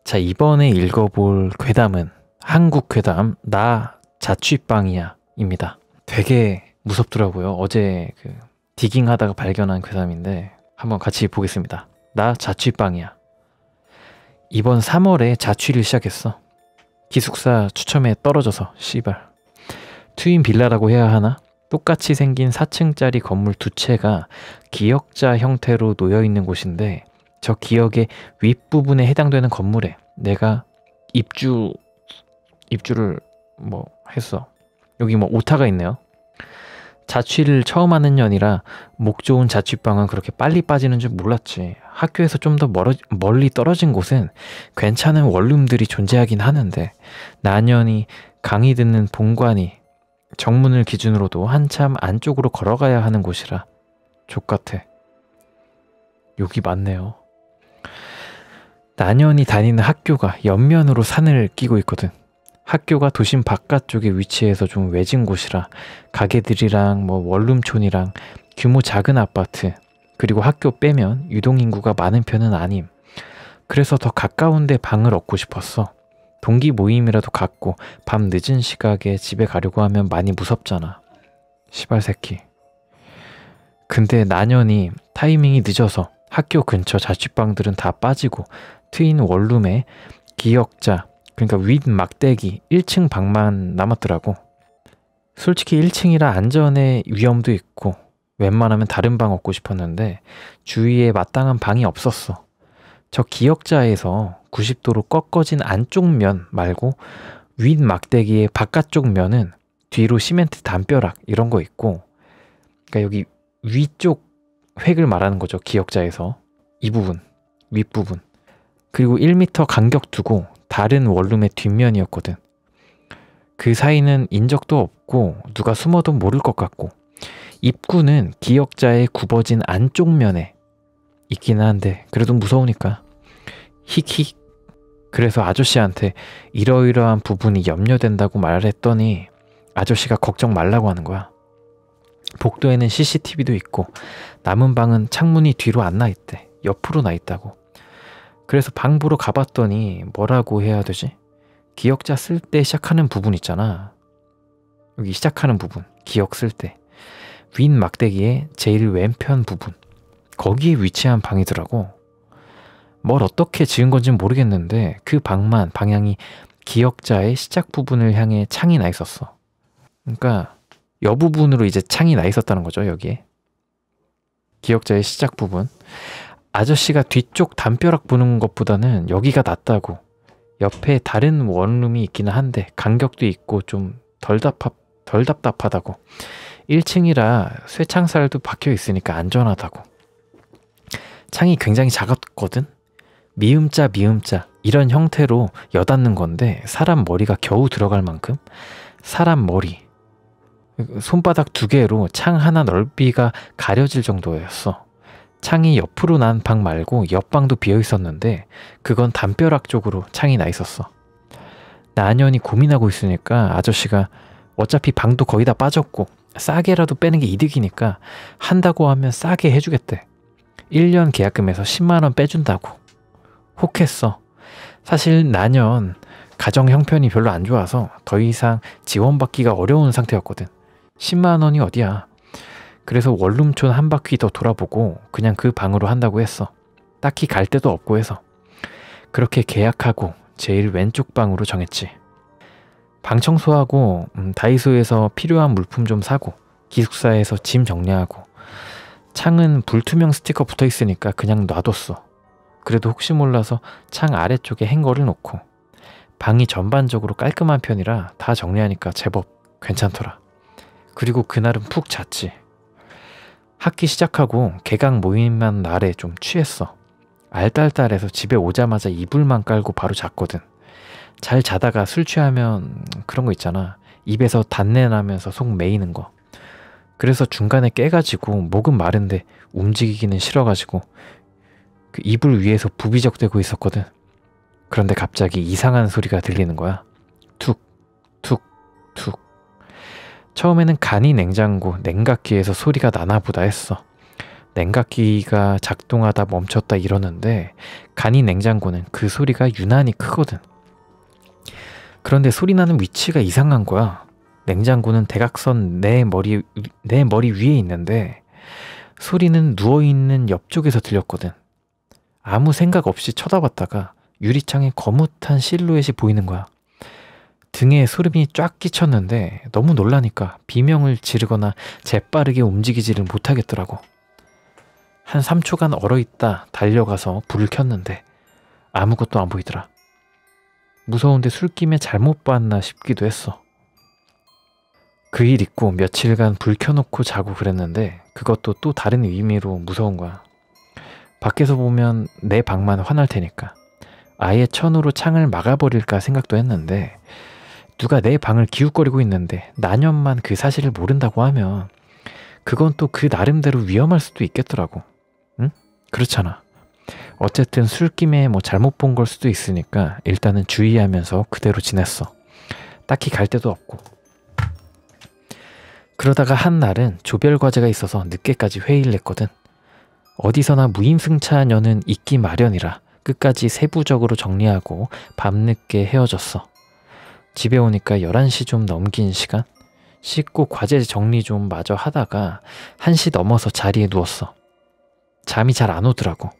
자, 이번에 읽어볼 괴담은 한국 괴담 나 자취방이야 입니다. 되게 무섭더라고요. 어제 디깅하다가 발견한 괴담인데 한번 같이 보겠습니다. 나 자취방이야. 이번 3월에 자취를 시작했어. 기숙사 추첨에 떨어져서 씨발. 트윈 빌라라고 해야 하나? 똑같이 생긴 4층짜리 건물 두 채가 기역자 형태로 놓여있는 곳인데 저 기역의 윗부분에 해당되는 건물에 내가 입주를 했어. 여기 오타가 있네요. 자취를 처음 하는 년이라 목 좋은 자취방은 그렇게 빨리 빠지는 줄 몰랐지. 학교에서 좀 더 멀리 떨어진 곳은 괜찮은 원룸들이 존재하긴 하는데 나년이 강의 듣는 본관이 정문을 기준으로도 한참 안쪽으로 걸어가야 하는 곳이라 족같아. 여기 맞네요. 나년이 다니는 학교가 옆면으로 산을 끼고 있거든. 학교가 도심 바깥쪽에 위치해서 좀 외진 곳이라 가게들이랑 원룸촌이랑 규모 작은 아파트 그리고 학교 빼면 유동인구가 많은 편은 아님. 그래서 더 가까운 데 방을 얻고 싶었어. 동기 모임이라도 갖고 밤 늦은 시각에 집에 가려고 하면 많이 무섭잖아. 시발 새끼. 근데 나년이 타이밍이 늦어서 학교 근처 자취방들은 다 빠지고 트윈 원룸에 기역자 그러니까 윗 막대기 1층 방만 남았더라고. 솔직히 1층이라 안전의 위험도 있고 웬만하면 다른 방 얻고 싶었는데 주위에 마땅한 방이 없었어. 저 기역자에서 90도로 꺾어진 안쪽 면 말고 윗 막대기의 바깥쪽 면은 뒤로 시멘트 담벼락 이런 거 있고 그러니까 여기 위쪽 획을 말하는 거죠. 기역자에서 이 부분 윗부분 그리고 1m 간격 두고 다른 원룸의 뒷면이었거든. 그 사이는 인적도 없고 누가 숨어도 모를 것 같고 입구는 기역자의 굽어진 안쪽 면에 있기는 한데 그래도 무서우니까 힉힉. 그래서 아저씨한테 이러이러한 부분이 염려된다고 말했더니 아저씨가 걱정 말라고 하는 거야. 복도에는 CCTV도 있고 남은 방은 창문이 뒤로 안 나 있대. 옆으로 나 있다고. 그래서 방 보러 가봤더니 뭐라고 해야 되지? 기역자 쓸 때 시작하는 부분 있잖아. 여기 시작하는 부분 기역 쓸 때 윗 막대기의 제일 왼편 부분 거기에 위치한 방이더라고. 뭘 어떻게 지은 건지는 모르겠는데 그 방만 방향이 기역자의 시작 부분을 향해 창이 나 있었어. 그러니까 여 부분으로 이제 창이 나 있었다는 거죠. 여기에 기역자의 시작 부분. 아저씨가 뒤쪽 담벼락 보는 것보다는 여기가 낫다고. 옆에 다른 원룸이 있기는 한데 간격도 있고 좀 덜 답답하다고. 1층이라 쇠창살도 박혀 있으니까 안전하다고. 창이 굉장히 작았거든. 미음자 이런 형태로 여닫는 건데 사람 머리가 겨우 들어갈 만큼 사람 머리 손바닥 2개로 창 하나 넓이가 가려질 정도였어. 창이 옆으로 난 방 말고 옆방도 비어 있었는데 그건 담벼락 쪽으로 창이 나 있었어. 나년이 고민하고 있으니까 아저씨가 어차피 방도 거의 다 빠졌고 싸게라도 빼는 게 이득이니까 한다고 하면 싸게 해주겠대. 1년 계약금에서 10만원 빼준다고. 혹했어. 사실 나년 가정 형편이 별로 안 좋아서 더 이상 지원받기가 어려운 상태였거든. 10만원이 어디야. 그래서 원룸촌 한 바퀴 더 돌아보고 그냥 그 방으로 한다고 했어. 딱히 갈 데도 없고 해서. 그렇게 계약하고 제일 왼쪽 방으로 정했지. 방 청소하고 다이소에서 필요한 물품 좀 사고 기숙사에서 짐 정리하고 창은 불투명 스티커 붙어 있으니까 그냥 놔뒀어. 그래도 혹시 몰라서 창 아래쪽에 행거를 놓고 방이 전반적으로 깔끔한 편이라 다 정리하니까 제법 괜찮더라. 그리고 그날은 푹 잤지. 학기 시작하고 개강 모임만 날에 좀 취했어. 알딸딸해서 집에 오자마자 이불만 깔고 바로 잤거든. 잘 자다가 술 취하면 그런 거 있잖아. 입에서 단내 나면서 속 메이는 거. 그래서 중간에 깨가지고 목은 마른데 움직이기는 싫어가지고 그 이불 위에서 부비적대고 있었거든. 그런데 갑자기 이상한 소리가 들리는 거야. 툭, 툭, 툭. 처음에는 간이 냉장고, 냉각기에서 소리가 나나 보다 했어. 냉각기가 작동하다 멈췄다 이러는데 간이 냉장고는 그 소리가 유난히 크거든. 그런데 소리 나는 위치가 이상한 거야. 냉장고는 대각선 내 머리 위에 있는데 소리는 누워있는 옆쪽에서 들렸거든. 아무 생각 없이 쳐다봤다가 유리창에 거뭇한 실루엣이 보이는 거야. 등에 소름이 쫙 끼쳤는데 너무 놀라니까 비명을 지르거나 재빠르게 움직이지를 못하겠더라고. 한 3초간 얼어있다 달려가서 불을 켰는데 아무것도 안 보이더라. 무서운데 술김에 잘못 봤나 싶기도 했어. 그 일 있고 며칠간 불 켜놓고 자고 그랬는데 그것도 또 다른 의미로 무서운 거야. 밖에서 보면 내 방만 화날 테니까 아예 천으로 창을 막아버릴까 생각도 했는데 누가 내 방을 기웃거리고 있는데 나년만 그 사실을 모른다고 하면 그건 또 그 나름대로 위험할 수도 있겠더라고. 응? 그렇잖아. 어쨌든 술김에 뭐 잘못 본 걸 수도 있으니까 일단은 주의하면서 그대로 지냈어. 딱히 갈 데도 없고. 그러다가 한 날은 조별 과제가 있어서 늦게까지 회의를 했거든. 어디서나 무임승차녀는 있기 마련이라 끝까지 세부적으로 정리하고 밤늦게 헤어졌어. 집에 오니까 11시 좀 넘긴 시간? 씻고 과제 정리 좀 마저 하다가 1시 넘어서 자리에 누웠어. 잠이 잘 안 오더라고.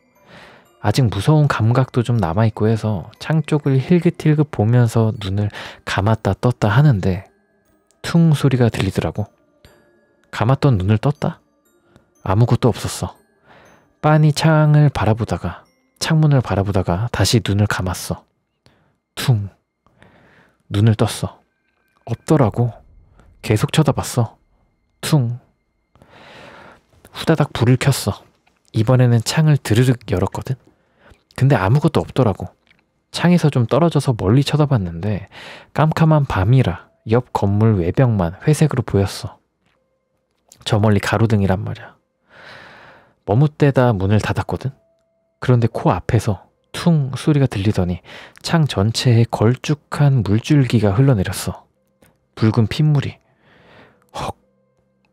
아직 무서운 감각도 좀 남아있고 해서 창 쪽을 힐긋힐긋 보면서 눈을 감았다 떴다 하는데 퉁 소리가 들리더라고. 감았던 눈을 떴다? 아무것도 없었어. 빤히 창문을 바라보다가 다시 눈을 감았어. 퉁. 눈을 떴어. 없더라고. 계속 쳐다봤어. 퉁. 후다닥 불을 켰어. 이번에는 창을 드르륵 열었거든. 근데 아무것도 없더라고. 창에서 좀 떨어져서 멀리 쳐다봤는데 깜깜한 밤이라 옆 건물 외벽만 회색으로 보였어. 저 멀리 가로등이란 말이야. 머뭇대다 문을 닫았거든. 그런데 코앞에서 퉁 소리가 들리더니 창 전체에 걸쭉한 물줄기가 흘러내렸어. 붉은 핏물이. 헉.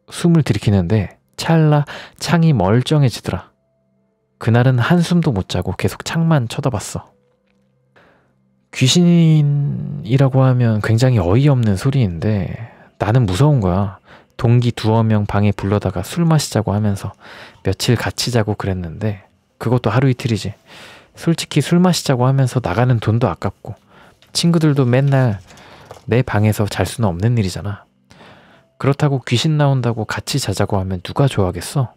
숨을 들이키는데 찰나 창이 멀쩡해지더라. 그날은 한숨도 못 자고 계속 창만 쳐다봤어. 귀신이라고 하면 굉장히 어이없는 소리인데 나는 무서운 거야. 동기 2명 방에 불러다가 술 마시자고 하면서 며칠 같이 자고 그랬는데 그것도 하루 이틀이지. 솔직히 술 마시자고 하면서 나가는 돈도 아깝고 친구들도 맨날 내 방에서 잘 수는 없는 일이잖아. 그렇다고 귀신 나온다고 같이 자자고 하면 누가 좋아하겠어?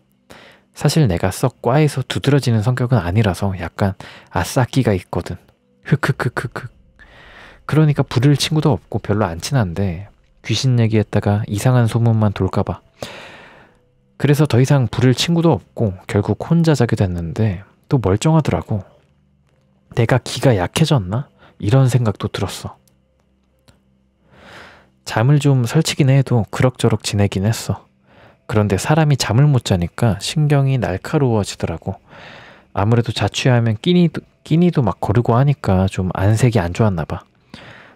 사실 내가 썩 과에서 두드러지는 성격은 아니라서 약간 아싸끼가 있거든. 흑흑흑흑흑. 그러니까 부를 친구도 없고 별로 안 친한데 귀신 얘기했다가 이상한 소문만 돌까봐. 그래서 더 이상 부를 친구도 없고 결국 혼자 자게 됐는데 또 멀쩡하더라고. 내가 기가 약해졌나? 이런 생각도 들었어. 잠을 좀 설치긴 해도 그럭저럭 지내긴 했어. 그런데 사람이 잠을 못 자니까 신경이 날카로워지더라고. 아무래도 자취하면 끼니도 막 거르고 하니까 좀 안색이 안 좋았나 봐.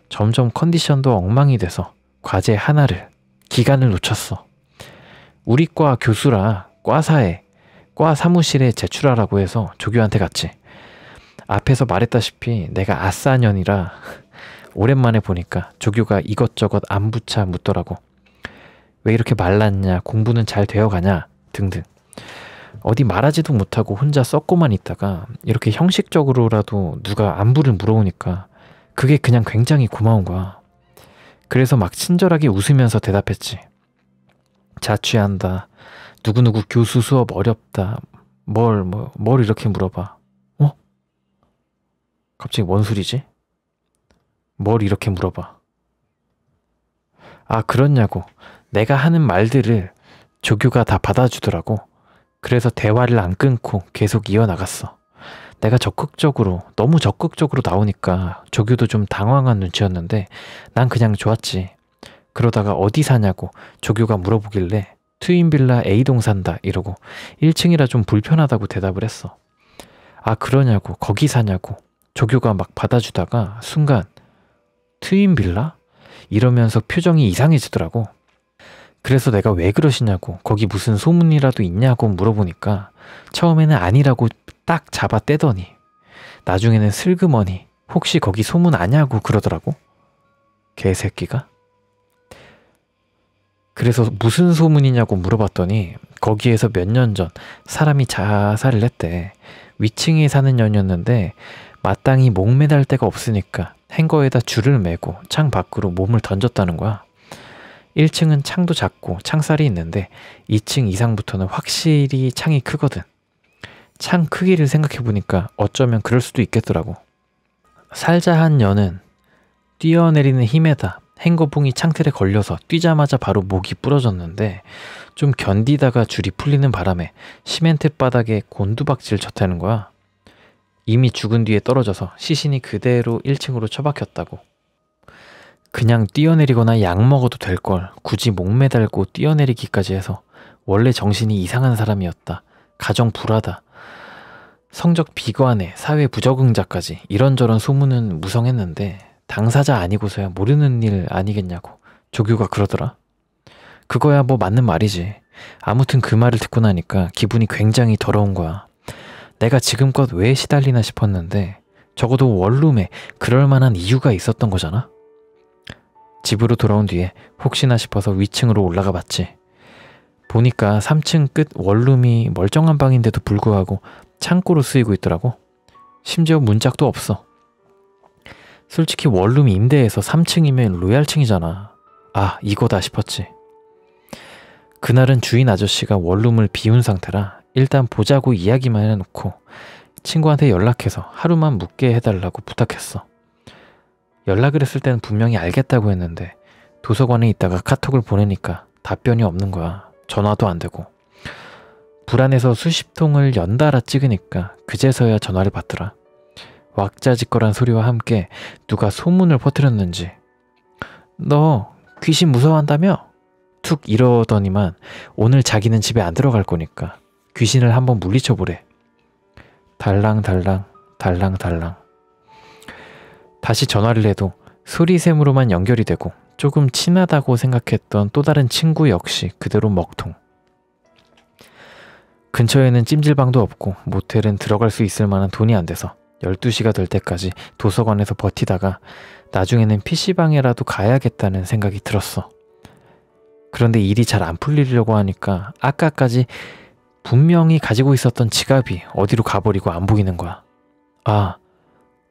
점점 컨디션도 엉망이 돼서 과제 하나를 기간을 놓쳤어. 우리 과 교수라 과 사무실에 제출하라고 해서 조교한테 갔지. 앞에서 말했다시피 내가 아싸년이라 오랜만에 보니까 조교가 이것저것 안부차 묻더라고. 왜 이렇게 말랐냐, 공부는 잘 되어가냐 등등. 어디 말하지도 못하고 혼자 썩고만 있다가 이렇게 형식적으로라도 누가 안부를 물어오니까 그게 그냥 굉장히 고마운 거야. 그래서 막 친절하게 웃으면서 대답했지. 자취한다. 누구누구 교수 수업 어렵다. 뭘 이렇게 물어봐. 어? 갑자기 뭔 소리지? 뭘 이렇게 물어봐. 아, 그렇냐고. 내가 하는 말들을 조교가 다 받아주더라고. 그래서 대화를 안 끊고 계속 이어나갔어. 내가 너무 적극적으로 나오니까 조교도 좀 당황한 눈치였는데 난 그냥 좋았지. 그러다가 어디 사냐고 조교가 물어보길래 트윈빌라 A동 산다 이러고 1층이라 좀 불편하다고 대답을 했어. 아, 그러냐고, 거기 사냐고 조교가 막 받아주다가 순간 트윈빌라? 이러면서 표정이 이상해지더라고. 그래서 내가 왜 그러시냐고, 거기 무슨 소문이라도 있냐고 물어보니까 처음에는 아니라고 딱 잡아 떼더니 나중에는 슬그머니 혹시 거기 소문 아냐고 그러더라고. 개새끼가. 그래서 무슨 소문이냐고 물어봤더니 거기에서 몇 년 전 사람이 자살을 했대. 위층에 사는 년이었는데 마땅히 목 매달 데가 없으니까 행거에다 줄을 매고 창 밖으로 몸을 던졌다는 거야. 1층은 창도 작고 창살이 있는데 2층 이상부터는 확실히 창이 크거든. 창 크기를 생각해보니까 어쩌면 그럴 수도 있겠더라고. 살자한 년은 뛰어내리는 힘에다 행거봉이 창틀에 걸려서 뛰자마자 바로 목이 부러졌는데 좀 견디다가 줄이 풀리는 바람에 시멘트 바닥에 곤두박질 쳤다는 거야. 이미 죽은 뒤에 떨어져서 시신이 그대로 1층으로 처박혔다고. 그냥 뛰어내리거나 약 먹어도 될 걸 굳이 목 매달고 뛰어내리기까지 해서 원래 정신이 이상한 사람이었다. 가정 불화다. 성적 비관에 사회 부적응자까지 이런저런 소문은 무성했는데 당사자 아니고서야 모르는 일 아니겠냐고 조교가 그러더라. 그거야 뭐 맞는 말이지. 아무튼 그 말을 듣고 나니까 기분이 굉장히 더러운 거야. 내가 지금껏 왜 시달리나 싶었는데 적어도 원룸에 그럴 만한 이유가 있었던 거잖아. 집으로 돌아온 뒤에 혹시나 싶어서 위층으로 올라가 봤지. 보니까 3층 끝 원룸이 멀쩡한 방인데도 불구하고 창고로 쓰이고 있더라고. 심지어 문짝도 없어. 솔직히 원룸 임대해서 3층이면 로얄층이잖아. 아, 이거다 싶었지. 그날은 주인 아저씨가 원룸을 비운 상태라 일단 보자고 이야기만 해놓고 친구한테 연락해서 하루만 묵게 해달라고 부탁했어. 연락을 했을 때는 분명히 알겠다고 했는데 도서관에 있다가 카톡을 보내니까 답변이 없는 거야. 전화도 안 되고. 불안해서 수십 통을 연달아 찍으니까 그제서야 전화를 받더라. 왁자지껄한 소리와 함께 누가 소문을 퍼뜨렸는지 너 귀신 무서워한다며? 툭 이러더니만 오늘 자기는 집에 안 들어갈 거니까 귀신을 한번 물리쳐보래. 달랑달랑 달랑달랑. 다시 전화를 해도 소리샘으로만 연결이 되고 조금 친하다고 생각했던 또 다른 친구 역시 그대로 먹통. 근처에는 찜질방도 없고 모텔은 들어갈 수 있을 만한 돈이 안 돼서 12시가 될 때까지 도서관에서 버티다가 나중에는 PC방에라도 가야겠다는 생각이 들었어. 그런데 일이 잘 안 풀리려고 하니까 아까까지 분명히 가지고 있었던 지갑이 어디로 가버리고 안 보이는 거야. 아,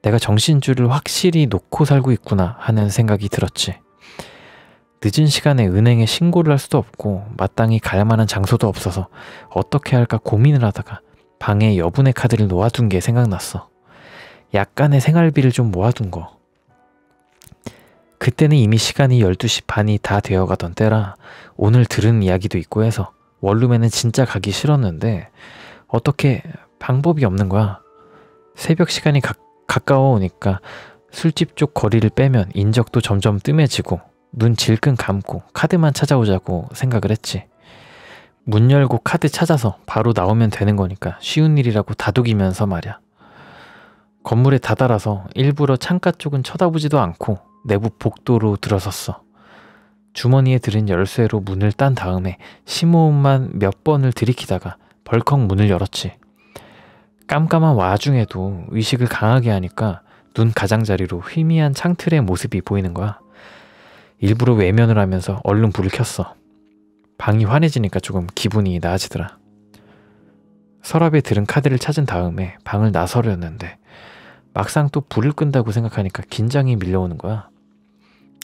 내가 정신줄을 확실히 놓고 살고 있구나 하는 생각이 들었지. 늦은 시간에 은행에 신고를 할 수도 없고 마땅히 갈 만한 장소도 없어서 어떻게 할까 고민을 하다가 방에 여분의 카드를 놓아둔 게 생각났어. 약간의 생활비를 좀 모아둔 거. 그때는 이미 시간이 12시 반이 다 되어가던 때라 오늘 들은 이야기도 있고 해서 원룸에는 진짜 가기 싫었는데 어떻게 방법이 없는 거야. 새벽 시간이 가까워 오니까 술집 쪽 거리를 빼면 인적도 점점 뜸해지고 눈 질끈 감고 카드만 찾아오자고 생각을 했지. 문 열고 카드 찾아서 바로 나오면 되는 거니까 쉬운 일이라고 다독이면서 말이야. 건물에 다다라서 일부러 창가 쪽은 쳐다보지도 않고 내부 복도로 들어섰어. 주머니에 들은 열쇠로 문을 딴 다음에 심호흡만 몇 번을 들이키다가 벌컥 문을 열었지. 깜깜한 와중에도 의식을 강하게 하니까 눈 가장자리로 희미한 창틀의 모습이 보이는 거야. 일부러 외면을 하면서 얼른 불을 켰어. 방이 환해지니까 조금 기분이 나아지더라. 서랍에 들은 카드를 찾은 다음에 방을 나서려는데 막상 또 불을 끈다고 생각하니까 긴장이 밀려오는 거야.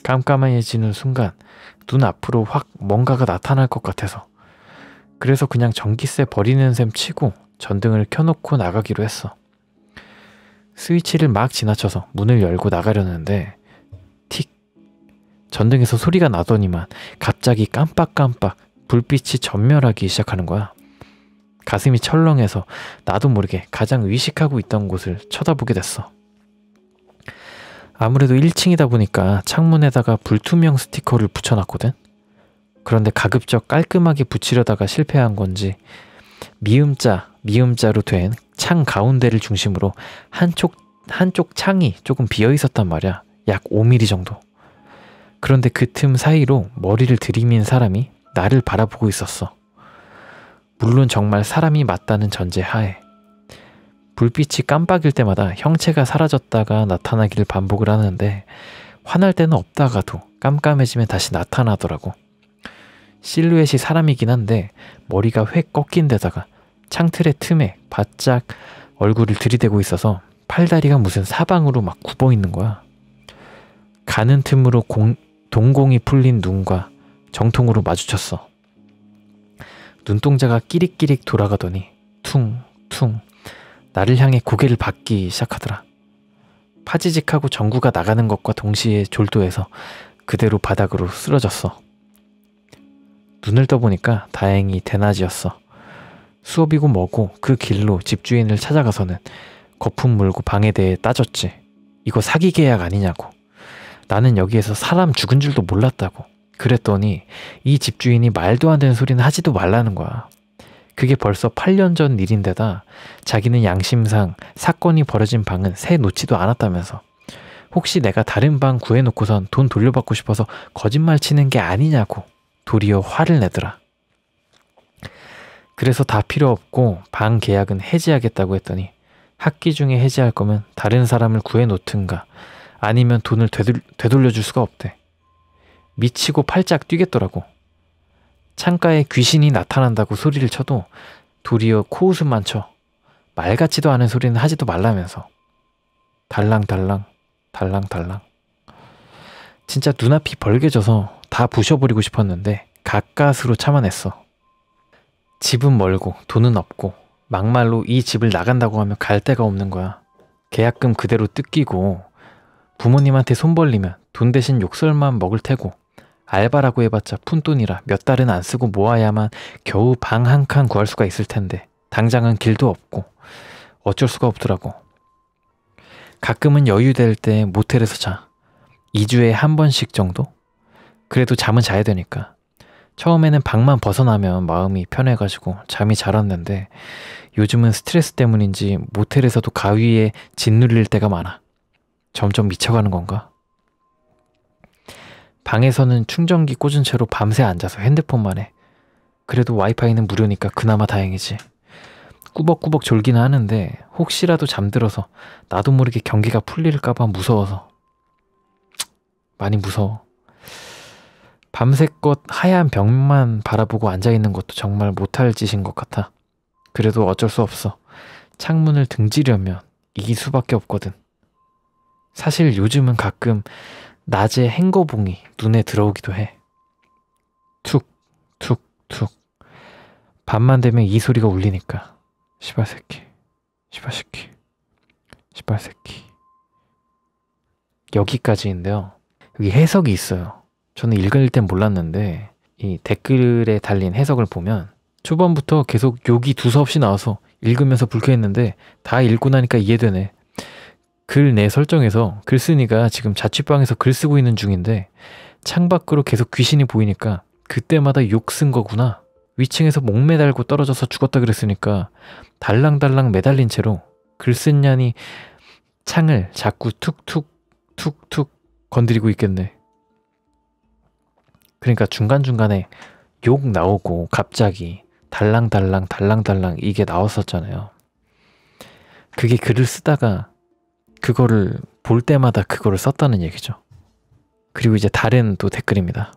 깜깜해지는 순간 눈 앞으로 확 뭔가가 나타날 것 같아서 그래서 그냥 전기세 버리는 셈 치고 전등을 켜놓고 나가기로 했어. 스위치를 막 지나쳐서 문을 열고 나가려는데 틱! 전등에서 소리가 나더니만 갑자기 깜빡깜빡 불빛이 전멸하기 시작하는 거야. 가슴이 철렁해서 나도 모르게 가장 의식하고 있던 곳을 쳐다보게 됐어. 아무래도 1층이다 보니까 창문에다가 불투명 스티커를 붙여놨거든. 그런데 가급적 깔끔하게 붙이려다가 실패한 건지 미음자로 된 창 가운데를 중심으로 한쪽 창이 조금 비어 있었단 말이야. 약 5mm 정도. 그런데 그 틈 사이로 머리를 들이민 사람이 나를 바라보고 있었어. 물론 정말 사람이 맞다는 전제 하에. 불빛이 깜빡일 때마다 형체가 사라졌다가 나타나기를 반복을 하는데 환할 때는 없다가도 깜깜해지면 다시 나타나더라고. 실루엣이 사람이긴 한데 머리가 획 꺾인 데다가 창틀의 틈에 바짝 얼굴을 들이대고 있어서 팔다리가 무슨 사방으로 막 굽어 있는 거야. 가는 틈으로 동공이 풀린 눈과 정통으로 마주쳤어. 눈동자가 끼릭끼릭 돌아가더니 퉁퉁 나를 향해 고개를 받기 시작하더라. 파지직하고 전구가 나가는 것과 동시에 졸도해서 그대로 바닥으로 쓰러졌어. 눈을 떠보니까 다행히 대낮이었어. 수업이고 뭐고 그 길로 집주인을 찾아가서는 거품 물고 방에 대해 따졌지. 이거 사기 계약 아니냐고. 나는 여기에서 사람 죽은 줄도 몰랐다고. 그랬더니 이 집주인이 말도 안 되는 소리는 하지도 말라는 거야. 그게 벌써 8년 전 일인데다 자기는 양심상 사건이 벌어진 방은 새 놓지도 않았다면서 혹시 내가 다른 방 구해놓고선 돈 돌려받고 싶어서 거짓말 치는 게 아니냐고 도리어 화를 내더라. 그래서 다 필요 없고 방 계약은 해지하겠다고 했더니 학기 중에 해지할 거면 다른 사람을 구해놓든가 아니면 돈을 되돌려줄 수가 없대. 미치고 팔짝 뛰겠더라고. 창가에 귀신이 나타난다고 소리를 쳐도 도리어 코웃음만 쳐. 말 같지도 않은 소리는 하지도 말라면서. 달랑달랑 달랑달랑. 진짜 눈앞이 벌게져서 다 부셔버리고 싶었는데 가까스로 참아냈어. 집은 멀고 돈은 없고 막말로 이 집을 나간다고 하면 갈 데가 없는 거야. 계약금 그대로 뜯기고 부모님한테 손 벌리면 돈 대신 욕설만 먹을 테고 알바라고 해봤자 푼돈이라 몇 달은 안 쓰고 모아야만 겨우 방 한 칸 구할 수가 있을 텐데 당장은 길도 없고 어쩔 수가 없더라고. 가끔은 여유될 때 모텔에서 자. 2주에 한 번씩 정도? 그래도 잠은 자야 되니까. 처음에는 방만 벗어나면 마음이 편해가지고 잠이 잘 왔는데 요즘은 스트레스 때문인지 모텔에서도 가위에 짓눌릴 때가 많아. 점점 미쳐가는 건가? 방에서는 충전기 꽂은 채로 밤새 앉아서 핸드폰만 해. 그래도 와이파이는 무료니까 그나마 다행이지. 꾸벅꾸벅 졸기는 하는데 혹시라도 잠들어서 나도 모르게 경기가 풀릴까봐 무서워서. 많이 무서워. 밤새껏 하얀 벽만 바라보고 앉아있는 것도 정말 못할 짓인 것 같아. 그래도 어쩔 수 없어. 창문을 등지려면 이길 수밖에 없거든. 사실 요즘은 가끔 낮에 행거봉이 눈에 들어오기도 해. 툭, 툭, 툭. 밤만 되면 이 소리가 울리니까. 시발새끼, 시발새끼, 시발새끼. 여기까지인데요. 여기 해석이 있어요. 저는 읽을 땐 몰랐는데 이 댓글에 달린 해석을 보면 초반부터 계속 욕이 두서없이 나와서 읽으면서 불쾌했는데 다 읽고 나니까 이해되네. 글 내 설정에서 글쓴이가 지금 자취방에서 글 쓰고 있는 중인데 창밖으로 계속 귀신이 보이니까 그때마다 욕 쓴 거구나. 위층에서 목 매달고 떨어져서 죽었다 그랬으니까 달랑달랑 매달린 채로 글 쓴 년이 창을 자꾸 툭툭 툭툭 건드리고 있겠네. 그러니까 중간중간에 욕 나오고 갑자기 달랑달랑 달랑달랑 이게 나왔었잖아요. 그게 글을 쓰다가 그거를 볼 때마다 그거를 썼다는 얘기죠. 그리고 이제 다른 또 댓글입니다.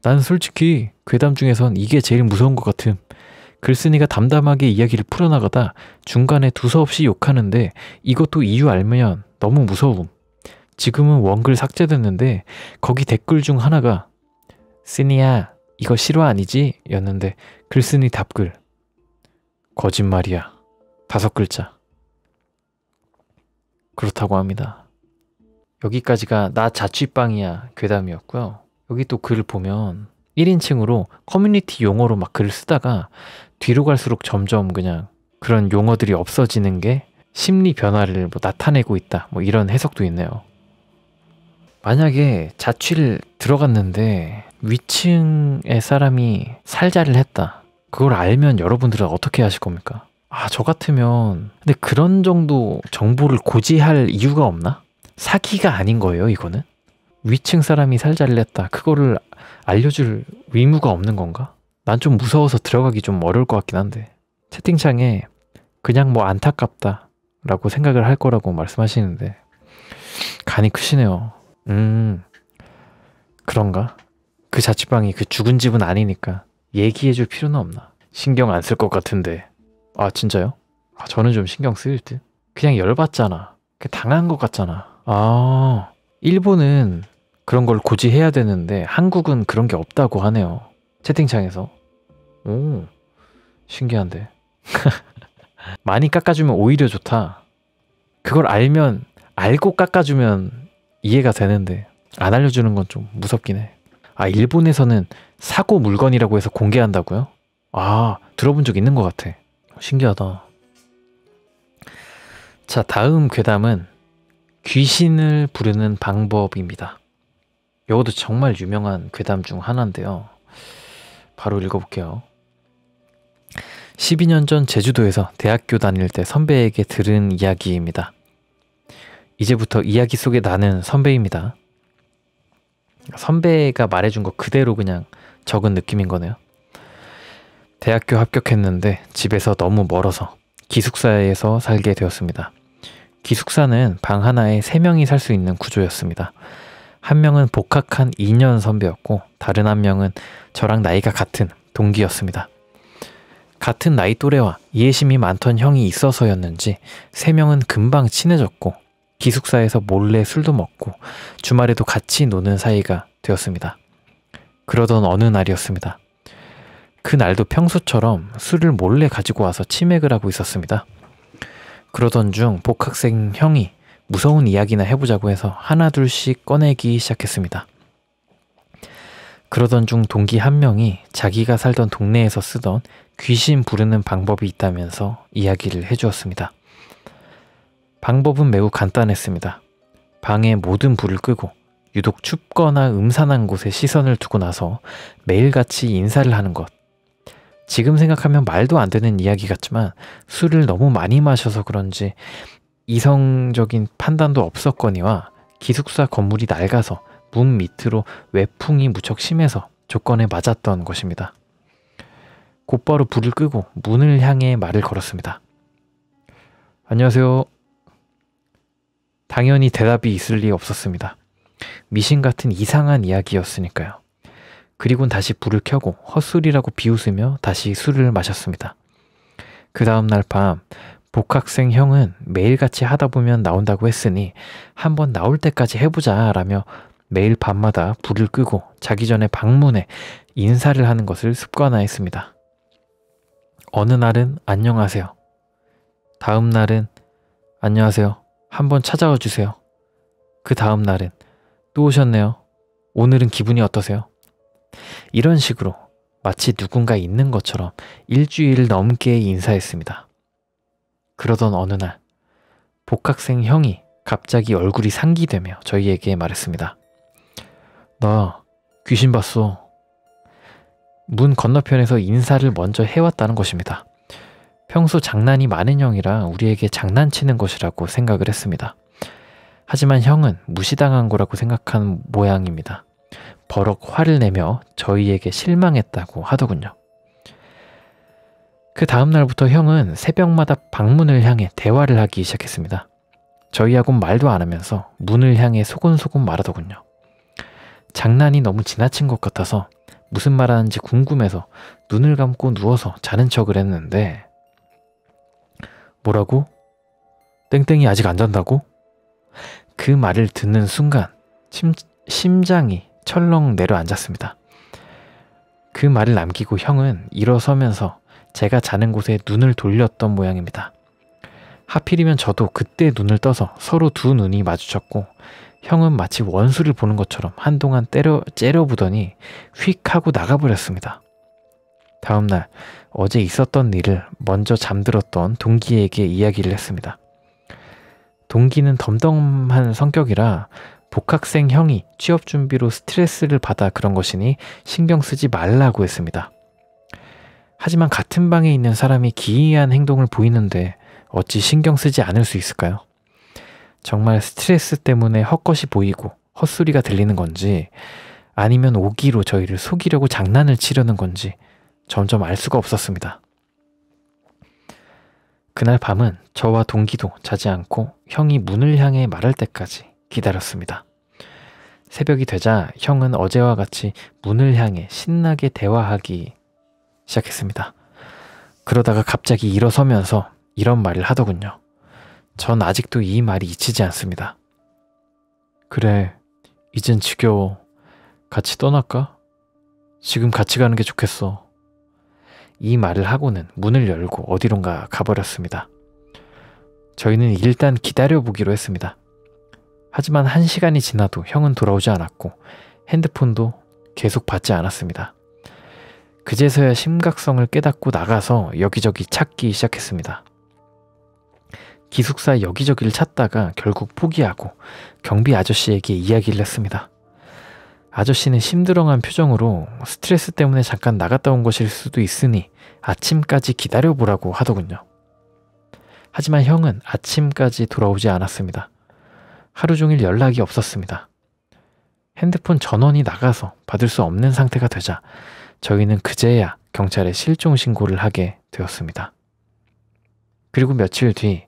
난 솔직히 괴담 중에선 이게 제일 무서운 것 같음. 글쓴이가 담담하게 이야기를 풀어나가다 중간에 두서없이 욕하는데 이것도 이유 알면 너무 무서움. 지금은 원글 삭제됐는데 거기 댓글 중 하나가 쓰니야 이거 실화 아니지? 였는데 글쓴이 답글 거짓말이야. 5글자. 그렇다고 합니다. 여기까지가 나 자취방이야 괴담이었고요. 여기 또 글을 보면 1인칭으로 커뮤니티 용어로 막 글을 쓰다가 뒤로 갈수록 점점 그냥 그런 용어들이 없어지는 게 심리 변화를 뭐 나타내고 있다. 뭐 이런 해석도 있네요. 만약에 자취를 들어갔는데 위층에 사람이 살자를 했다. 그걸 알면 여러분들은 어떻게 하실 겁니까? 아, 저 같으면 근데 그런 정도 정보를 고지할 이유가 없나? 사기가 아닌 거예요, 이거는? 위층 사람이 살자를 했다. 그거를 알려줄 의무가 없는 건가? 난 좀 무서워서 들어가기 좀 어려울 것 같긴 한데 채팅창에 그냥 뭐 안타깝다 라고 생각을 할 거라고 말씀하시는데 간이 크시네요. 그런가? 그 자취방이 그 죽은 집은 아니니까 얘기해줄 필요는 없나? 신경 안 쓸 것 같은데. 아 진짜요? 아, 저는 좀 신경 쓰일 듯. 그냥 열받잖아. 당한 것 같잖아. 아 일본은 그런 걸 굳이 해야 되는데 한국은 그런 게 없다고 하네요. 채팅창에서. 오 신기한데. 많이 깎아주면 오히려 좋다. 그걸 알고 깎아주면 이해가 되는데 안 알려주는 건 좀 무섭긴 해. 아 일본에서는 사고 물건이라고 해서 공개한다고요? 아 들어본 적 있는 것 같아. 신기하다. 자 다음 괴담은 귀신을 부르는 방법입니다. 이것도 정말 유명한 괴담 중 하나인데요. 바로 읽어볼게요. 12년 전 제주도에서 대학교 다닐 때 선배에게 들은 이야기입니다. 이제부터 이야기 속에 나는 선배입니다. 선배가 말해준 거 그대로 그냥 적은 느낌인 거네요. 대학교 합격했는데 집에서 너무 멀어서 기숙사에서 살게 되었습니다. 기숙사는 방 하나에 3명이 살 수 있는 구조였습니다. 한 명은 복학한 2년 선배였고 다른 한 명은 저랑 나이가 같은 동기였습니다. 같은 나이 또래와 이해심이 많던 형이 있어서였는지 3명은 금방 친해졌고 기숙사에서 몰래 술도 먹고 주말에도 같이 노는 사이가 되었습니다. 그러던 어느 날이었습니다. 그 날도 평소처럼 술을 몰래 가지고 와서 치맥을 하고 있었습니다. 그러던 중 복학생 형이 무서운 이야기나 해보자고 해서 하나둘씩 꺼내기 시작했습니다. 그러던 중 동기 한 명이 자기가 살던 동네에서 쓰던 귀신 부르는 방법이 있다면서 이야기를 해주었습니다. 방법은 매우 간단했습니다. 방의 모든 불을 끄고 유독 춥거나 음산한 곳에 시선을 두고 나서 매일같이 인사를 하는 것. 지금 생각하면 말도 안 되는 이야기 같지만 술을 너무 많이 마셔서 그런지 이성적인 판단도 없었거니와 기숙사 건물이 낡아서 문 밑으로 외풍이 무척 심해서 조건에 맞았던 것입니다. 곧바로 불을 끄고 문을 향해 말을 걸었습니다. 안녕하세요. 당연히 대답이 있을 리 없었습니다. 미신 같은 이상한 이야기였으니까요. 그리곤 다시 불을 켜고 헛소리라고 비웃으며 다시 술을 마셨습니다. 그 다음날 밤 복학생 형은 매일같이 하다 보면 나온다고 했으니 한번 나올 때까지 해보자 라며 매일 밤마다 불을 끄고 자기 전에 방문에 인사를 하는 것을 습관화했습니다. 어느 날은 안녕하세요. 다음 날은 안녕하세요. 한번 찾아와 주세요. 그 다음 날은 또 오셨네요. 오늘은 기분이 어떠세요? 이런 식으로 마치 누군가 있는 것처럼 일주일 넘게 인사했습니다. 그러던 어느 날 복학생 형이 갑자기 얼굴이 상기되며 저희에게 말했습니다. 나 귀신 봤어. 문 건너편에서 인사를 먼저 해왔다는 것입니다. 평소 장난이 많은 형이라 우리에게 장난치는 것이라고 생각을 했습니다. 하지만 형은 무시당한 거라고 생각한 모양입니다. 버럭 화를 내며 저희에게 실망했다고 하더군요. 그 다음 날부터 형은 새벽마다 방문을 향해 대화를 하기 시작했습니다. 저희하고는 말도 안 하면서 문을 향해 소곤소곤 말하더군요. 장난이 너무 지나친 것 같아서 무슨 말하는지 궁금해서 눈을 감고 누워서 자는 척을 했는데 뭐라고? 땡땡이 아직 안 잔다고? 그 말을 듣는 순간 심장이 철렁 내려앉았습니다. 그 말을 남기고 형은 일어서면서 제가 자는 곳에 눈을 돌렸던 모양입니다. 하필이면 저도 그때 눈을 떠서 서로 두 눈이 마주쳤고 형은 마치 원수를 보는 것처럼 한동안 째려보더니 휙 하고 나가버렸습니다. 다음날 어제 있었던 일을 먼저 잠들었던 동기에게 이야기를 했습니다. 동기는 덤덤한 성격이라 복학생 형이 취업 준비로 스트레스를 받아 그런 것이니 신경 쓰지 말라고 했습니다. 하지만 같은 방에 있는 사람이 기이한 행동을 보이는데 어찌 신경 쓰지 않을 수 있을까요? 정말 스트레스 때문에 헛것이 보이고 헛소리가 들리는 건지 아니면 오기로 저희를 속이려고 장난을 치려는 건지 점점 알 수가 없었습니다. 그날 밤은 저와 동기도 자지 않고 형이 문을 향해 말할 때까지 기다렸습니다. 새벽이 되자 형은 어제와 같이 문을 향해 신나게 대화하기 시작했습니다. 그러다가 갑자기 일어서면서 이런 말을 하더군요. 전 아직도 이 말이 잊히지 않습니다. 그래, 이젠 지겨워. 같이 떠날까? 지금 같이 가는 게 좋겠어. 이 말을 하고는 문을 열고 어디론가 가버렸습니다. 저희는 일단 기다려보기로 했습니다. 하지만 1시간이 지나도 형은 돌아오지 않았고 핸드폰도 계속 받지 않았습니다. 그제서야 심각성을 깨닫고 나가서 여기저기 찾기 시작했습니다. 기숙사 여기저기를 찾다가 결국 포기하고 경비 아저씨에게 이야기를 했습니다. 아저씨는 심드렁한 표정으로 스트레스 때문에 잠깐 나갔다 온 것일 수도 있으니 아침까지 기다려보라고 하더군요. 하지만 형은 아침까지 돌아오지 않았습니다. 하루 종일 연락이 없었습니다. 핸드폰 전원이 나가서 받을 수 없는 상태가 되자 저희는 그제야 경찰에 실종 신고를 하게 되었습니다. 그리고 며칠 뒤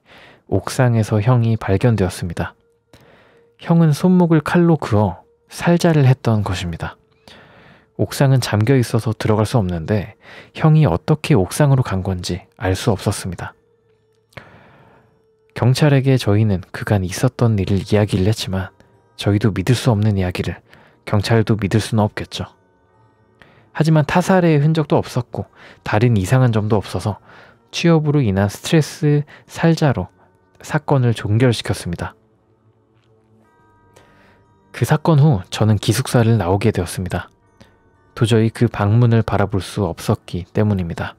옥상에서 형이 발견되었습니다. 형은 손목을 칼로 그어 살자를 했던 것입니다. 옥상은 잠겨 있어서 들어갈 수 없는데 형이 어떻게 옥상으로 간 건지 알 수 없었습니다. 경찰에게 저희는 그간 있었던 일을 이야기를 했지만 저희도 믿을 수 없는 이야기를 경찰도 믿을 수는 없겠죠. 하지만 타살의 흔적도 없었고 다른 이상한 점도 없어서 취업으로 인한 스트레스 살자로 사건을 종결시켰습니다. 그 사건 후 저는 기숙사를 나오게 되었습니다. 도저히 그 방문을 바라볼 수 없었기 때문입니다.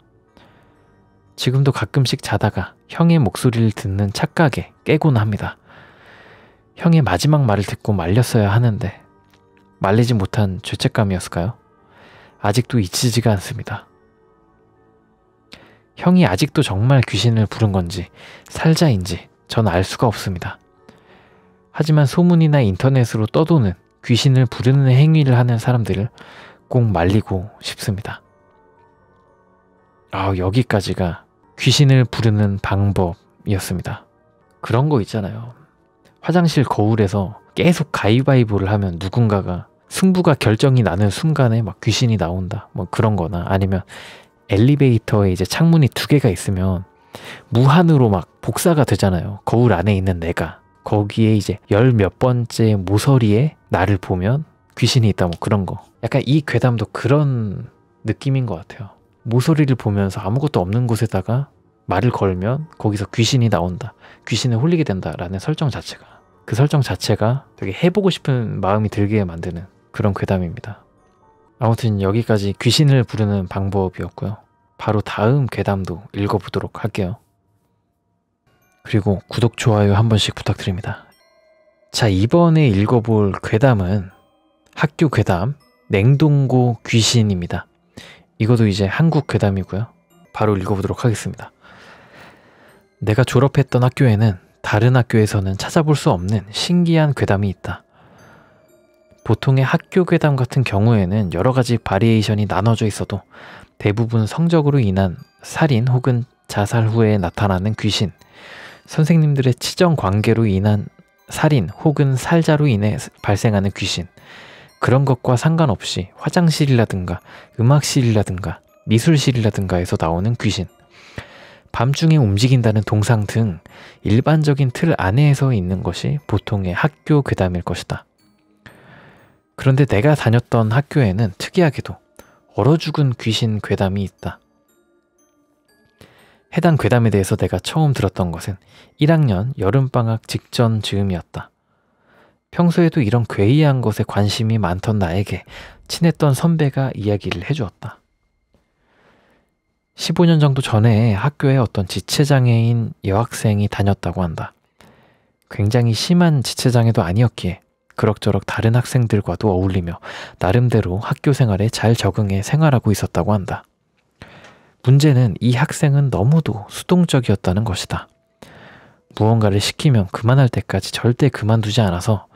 지금도 가끔씩 자다가 형의 목소리를 듣는 착각에 깨곤 합니다. 형의 마지막 말을 듣고 말렸어야 하는데 말리지 못한 죄책감이었을까요? 아직도 잊히지가 않습니다. 형이 아직도 정말 귀신을 부른 건지 살자인지 전 알 수가 없습니다. 하지만 소문이나 인터넷으로 떠도는 귀신을 부르는 행위를 하는 사람들을 꼭 말리고 싶습니다. 여기까지가 귀신을 부르는 방법이었습니다. 그런 거 있잖아요. 화장실 거울에서 계속 가위바위보를 하면 누군가가 승부가 결정이 나는 순간에 막 귀신이 나온다. 뭐 그런 거나 아니면 엘리베이터에 이제 창문이 2개가 있으면 무한으로 막 복사가 되잖아요. 거울 안에 있는 내가. 거기에 이제 10몇 번째 모서리에 나를 보면 귀신이 있다 뭐 그런 거. 약간 이 괴담도 그런 느낌인 것 같아요. 모서리를 보면서 아무것도 없는 곳에다가 말을 걸면 거기서 귀신이 나온다. 귀신에 홀리게 된다라는 설정 자체가. 그 설정 자체가 되게 해보고 싶은 마음이 들게 만드는 그런 괴담입니다. 아무튼 여기까지 귀신을 부르는 방법이었고요. 바로 다음 괴담도 읽어보도록 할게요. 그리고 구독, 좋아요 한 번씩 부탁드립니다. 자, 이번에 읽어볼 괴담은 학교 괴담 냉동고 귀신입니다. 이것도 이제 한국 괴담이고요. 바로 읽어보도록 하겠습니다. 내가 졸업했던 학교에는 다른 학교에서는 찾아볼 수 없는 신기한 괴담이 있다. 보통의 학교 괴담 같은 경우에는 여러 가지 바리에이션이 나눠져 있어도 대부분 성적으로 인한 살인 혹은 자살 후에 나타나는 귀신, 선생님들의 치정 관계로 인한 살인 혹은 살자로 인해 발생하는 귀신, 그런 것과 상관없이 화장실이라든가 음악실이라든가 미술실이라든가에서 나오는 귀신, 밤중에 움직인다는 동상 등 일반적인 틀 안에서 있는 것이 보통의 학교 괴담일 것이다. 그런데 내가 다녔던 학교에는 특이하게도 얼어 죽은 귀신 괴담이 있다. 해당 괴담에 대해서 내가 처음 들었던 것은 1학년 여름방학 직전 즈음이었다. 평소에도 이런 괴이한 것에 관심이 많던 나에게 친했던 선배가 이야기를 해주었다. 15년 정도 전에 학교에 어떤 지체장애인 여학생이 다녔다고 한다. 굉장히 심한 지체장애도 아니었기에 그럭저럭 다른 학생들과도 어울리며 나름대로 학교 생활에 잘 적응해 생활하고 있었다고 한다. 문제는 이 학생은 너무도 수동적이었다는 것이다. 무언가를 시키면 그만할 때까지 절대 그만두지 않아서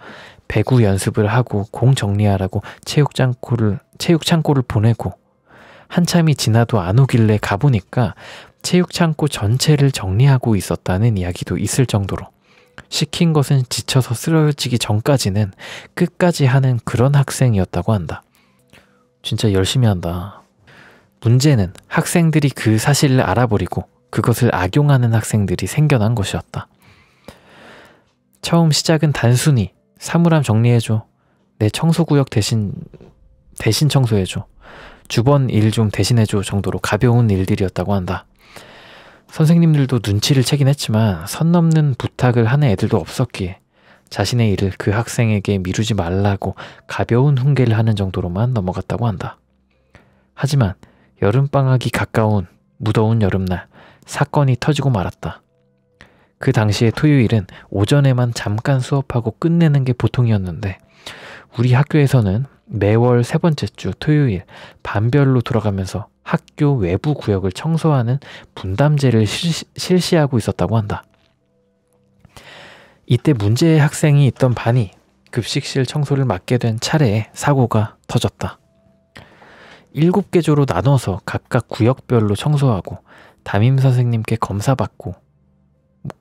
배구 연습을 하고 공 정리하라고 체육창고를 보내고 한참이 지나도 안 오길래 가보니까 체육창고 전체를 정리하고 있었다는 이야기도 있을 정도로 시킨 것은 지쳐서 쓰러지기 전까지는 끝까지 하는 그런 학생이었다고 한다. 진짜 열심히 한다. 문제는 학생들이 그 사실을 알아버리고 그것을 악용하는 학생들이 생겨난 것이었다. 처음 시작은 단순히 사물함 정리해줘. 내 청소구역 대신 청소해줘. 주번 일 좀 대신해줘 정도로 가벼운 일들이었다고 한다. 선생님들도 눈치를 채긴 했지만 선 넘는 부탁을 하는 애들도 없었기에 자신의 일을 그 학생에게 미루지 말라고 가벼운 훈계를 하는 정도로만 넘어갔다고 한다. 하지만 여름방학이 가까운 무더운 여름날 사건이 터지고 말았다. 그 당시에 토요일은 오전에만 잠깐 수업하고 끝내는 게 보통이었는데 우리 학교에서는 매월 세 번째 주 토요일 반별로 돌아가면서 학교 외부 구역을 청소하는 분담제를 실시하고 있었다고 한다. 이때 문제의 학생이 있던 반이 급식실 청소를 맡게 된 차례에 사고가 터졌다. 7개 조로 나눠서 각각 구역별로 청소하고 담임 선생님께 검사받고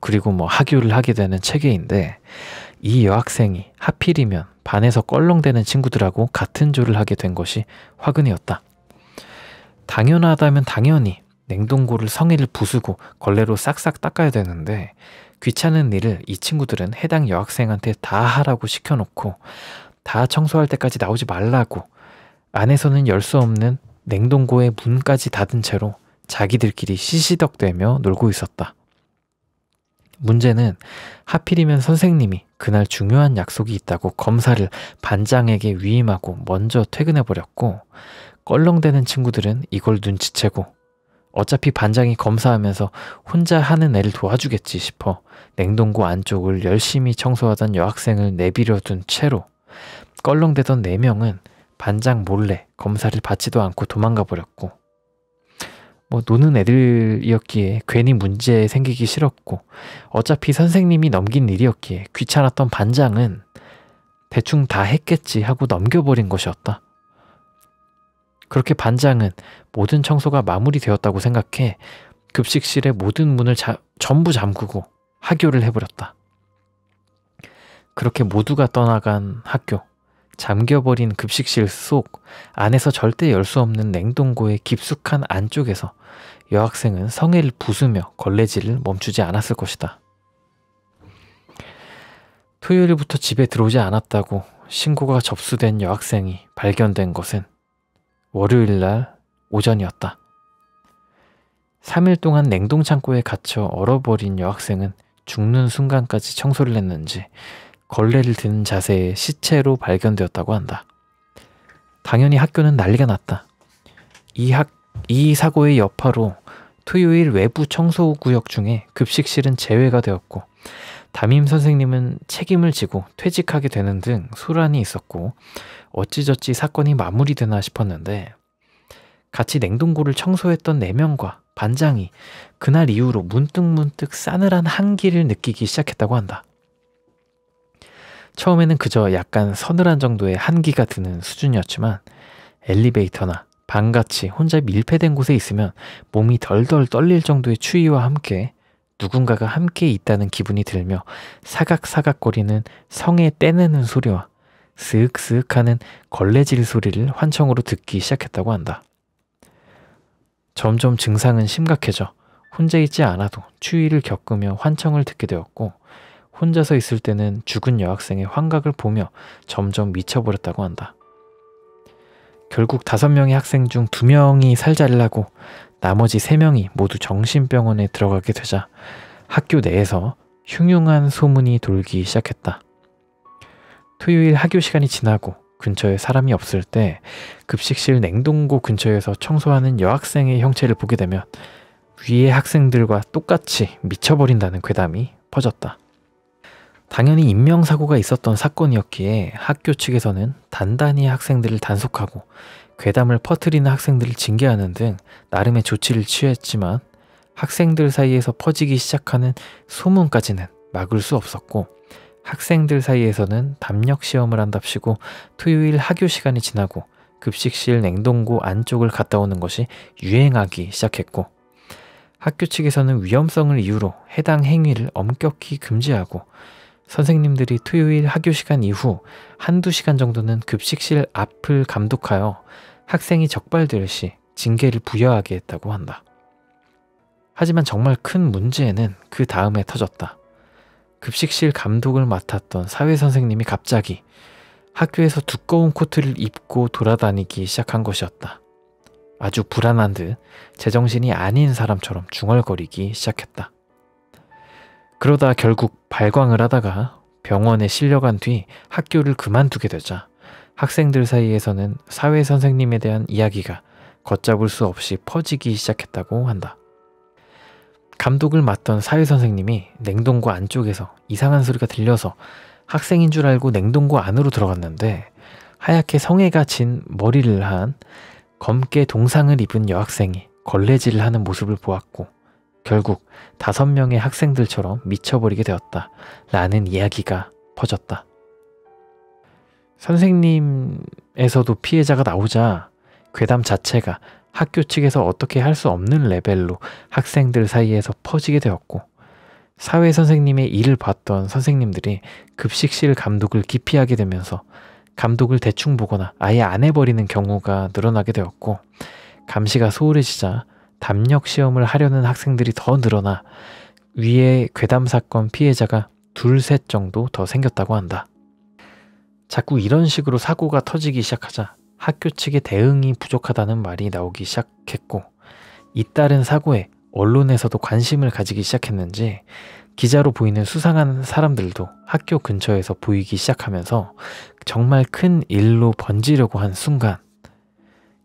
그리고 하교를 하게 되는 체계인데 이 여학생이 하필이면 반에서 껄렁대는 친구들하고 같은 조를 하게 된 것이 화근이었다. 당연하다면 당연히 냉동고를 성의를 부수고 걸레로 싹싹 닦아야 되는데 귀찮은 일을 이 친구들은 해당 여학생한테 다 하라고 시켜놓고 다 청소할 때까지 나오지 말라고 안에서는 열 수 없는 냉동고의 문까지 닫은 채로 자기들끼리 시시덕대며 놀고 있었다. 문제는 하필이면 선생님이 그날 중요한 약속이 있다고 검사를 반장에게 위임하고 먼저 퇴근해버렸고 껄렁대는 친구들은 이걸 눈치채고 어차피 반장이 검사하면서 혼자 하는 애를 도와주겠지 싶어 냉동고 안쪽을 열심히 청소하던 여학생을 내버려 둔 채로 껄렁대던 4명은 반장 몰래 검사를 받지도 않고 도망가 버렸고 노는 애들이었기에 괜히 문제 생기기 싫었고 어차피 선생님이 넘긴 일이었기에 귀찮았던 반장은 대충 다 했겠지 하고 넘겨버린 것이었다. 그렇게 반장은 모든 청소가 마무리되었다고 생각해 급식실의 모든 문을 전부 잠그고 하교를 해버렸다. 그렇게 모두가 떠나간 학교, 잠겨버린 급식실 속 안에서 절대 열 수 없는 냉동고의 깊숙한 안쪽에서 여학생은 성애를 부수며 걸레질을 멈추지 않았을 것이다. 토요일부터 집에 들어오지 않았다고 신고가 접수된 여학생이 발견된 것은 월요일날 오전이었다. 3일 동안 냉동창고에 갇혀 얼어버린 여학생은 죽는 순간까지 청소를 했는지 걸레를 드는 자세의 시체로 발견되었다고 한다. 당연히 학교는 난리가 났다. 이 사고의 여파로 토요일 외부 청소구역 중에 급식실은 제외가 되었고 담임 선생님은 책임을 지고 퇴직하게 되는 등 소란이 있었고 어찌저찌 사건이 마무리되나 싶었는데 같이 냉동고를 청소했던 4명과 반장이 그날 이후로 문득문득 싸늘한 한기를 느끼기 시작했다고 한다. 처음에는 그저 약간 서늘한 정도의 한기가 드는 수준이었지만 엘리베이터나 방같이 혼자 밀폐된 곳에 있으면 몸이 덜덜 떨릴 정도의 추위와 함께 누군가가 함께 있다는 기분이 들며 사각사각거리는 성에 떼내는 소리와 스윽스윽 하는 걸레질 소리를 환청으로 듣기 시작했다고 한다. 점점 증상은 심각해져 혼자 있지 않아도 추위를 겪으며 환청을 듣게 되었고 혼자서 있을 때는 죽은 여학생의 환각을 보며 점점 미쳐버렸다고 한다. 결국 5명의 학생 중 2명이 살자를 나머지 3명이 모두 정신병원에 들어가게 되자 학교 내에서 흉흉한 소문이 돌기 시작했다. 토요일 하교 시간이 지나고 근처에 사람이 없을 때 급식실 냉동고 근처에서 청소하는 여학생의 형체를 보게 되면 위의 학생들과 똑같이 미쳐버린다는 괴담이 퍼졌다. 당연히 인명사고가 있었던 사건이었기에 학교 측에서는 단단히 학생들을 단속하고 괴담을 퍼뜨리는 학생들을 징계하는 등 나름의 조치를 취했지만 학생들 사이에서 퍼지기 시작하는 소문까지는 막을 수 없었고 학생들 사이에서는 담력 시험을 한답시고 토요일 하교 시간이 지나고 급식실 냉동고 안쪽을 갔다 오는 것이 유행하기 시작했고, 학교 측에서는 위험성을 이유로 해당 행위를 엄격히 금지하고, 선생님들이 토요일 하교 시간 이후 한두 시간 정도는 급식실 앞을 감독하여 학생이 적발될 시 징계를 부여하게 했다고 한다. 하지만 정말 큰 문제는 그 다음에 터졌다. 급식실 감독을 맡았던 사회선생님이 갑자기 학교에서 두꺼운 코트를 입고 돌아다니기 시작한 것이었다. 아주 불안한 듯 제정신이 아닌 사람처럼 중얼거리기 시작했다. 그러다 결국 발광을 하다가 병원에 실려간 뒤 학교를 그만두게 되자 학생들 사이에서는 사회선생님에 대한 이야기가 걷잡을 수 없이 퍼지기 시작했다고 한다. 감독을 맡던 사회선생님이 냉동고 안쪽에서 이상한 소리가 들려서 학생인 줄 알고 냉동고 안으로 들어갔는데, 하얗게 성에가 진 머리를 한 검게 동상을 입은 여학생이 걸레질을 하는 모습을 보았고 결국 5명의 학생들처럼 미쳐버리게 되었다 라는 이야기가 퍼졌다. 선생님에서도 피해자가 나오자 괴담 자체가 학교 측에서 어떻게 할 수 없는 레벨로 학생들 사이에서 퍼지게 되었고, 사회선생님의 일을 봤던 선생님들이 급식실 감독을 기피하게 되면서 감독을 대충 보거나 아예 안 해버리는 경우가 늘어나게 되었고, 감시가 소홀해지자 담력 시험을 하려는 학생들이 더 늘어나 위에 괴담 사건 피해자가 2-3 정도 더 생겼다고 한다. 자꾸 이런 식으로 사고가 터지기 시작하자 학교 측의 대응이 부족하다는 말이 나오기 시작했고, 잇따른 사고에 언론에서도 관심을 가지기 시작했는지 기자로 보이는 수상한 사람들도 학교 근처에서 보이기 시작하면서 정말 큰 일로 번지려고 한 순간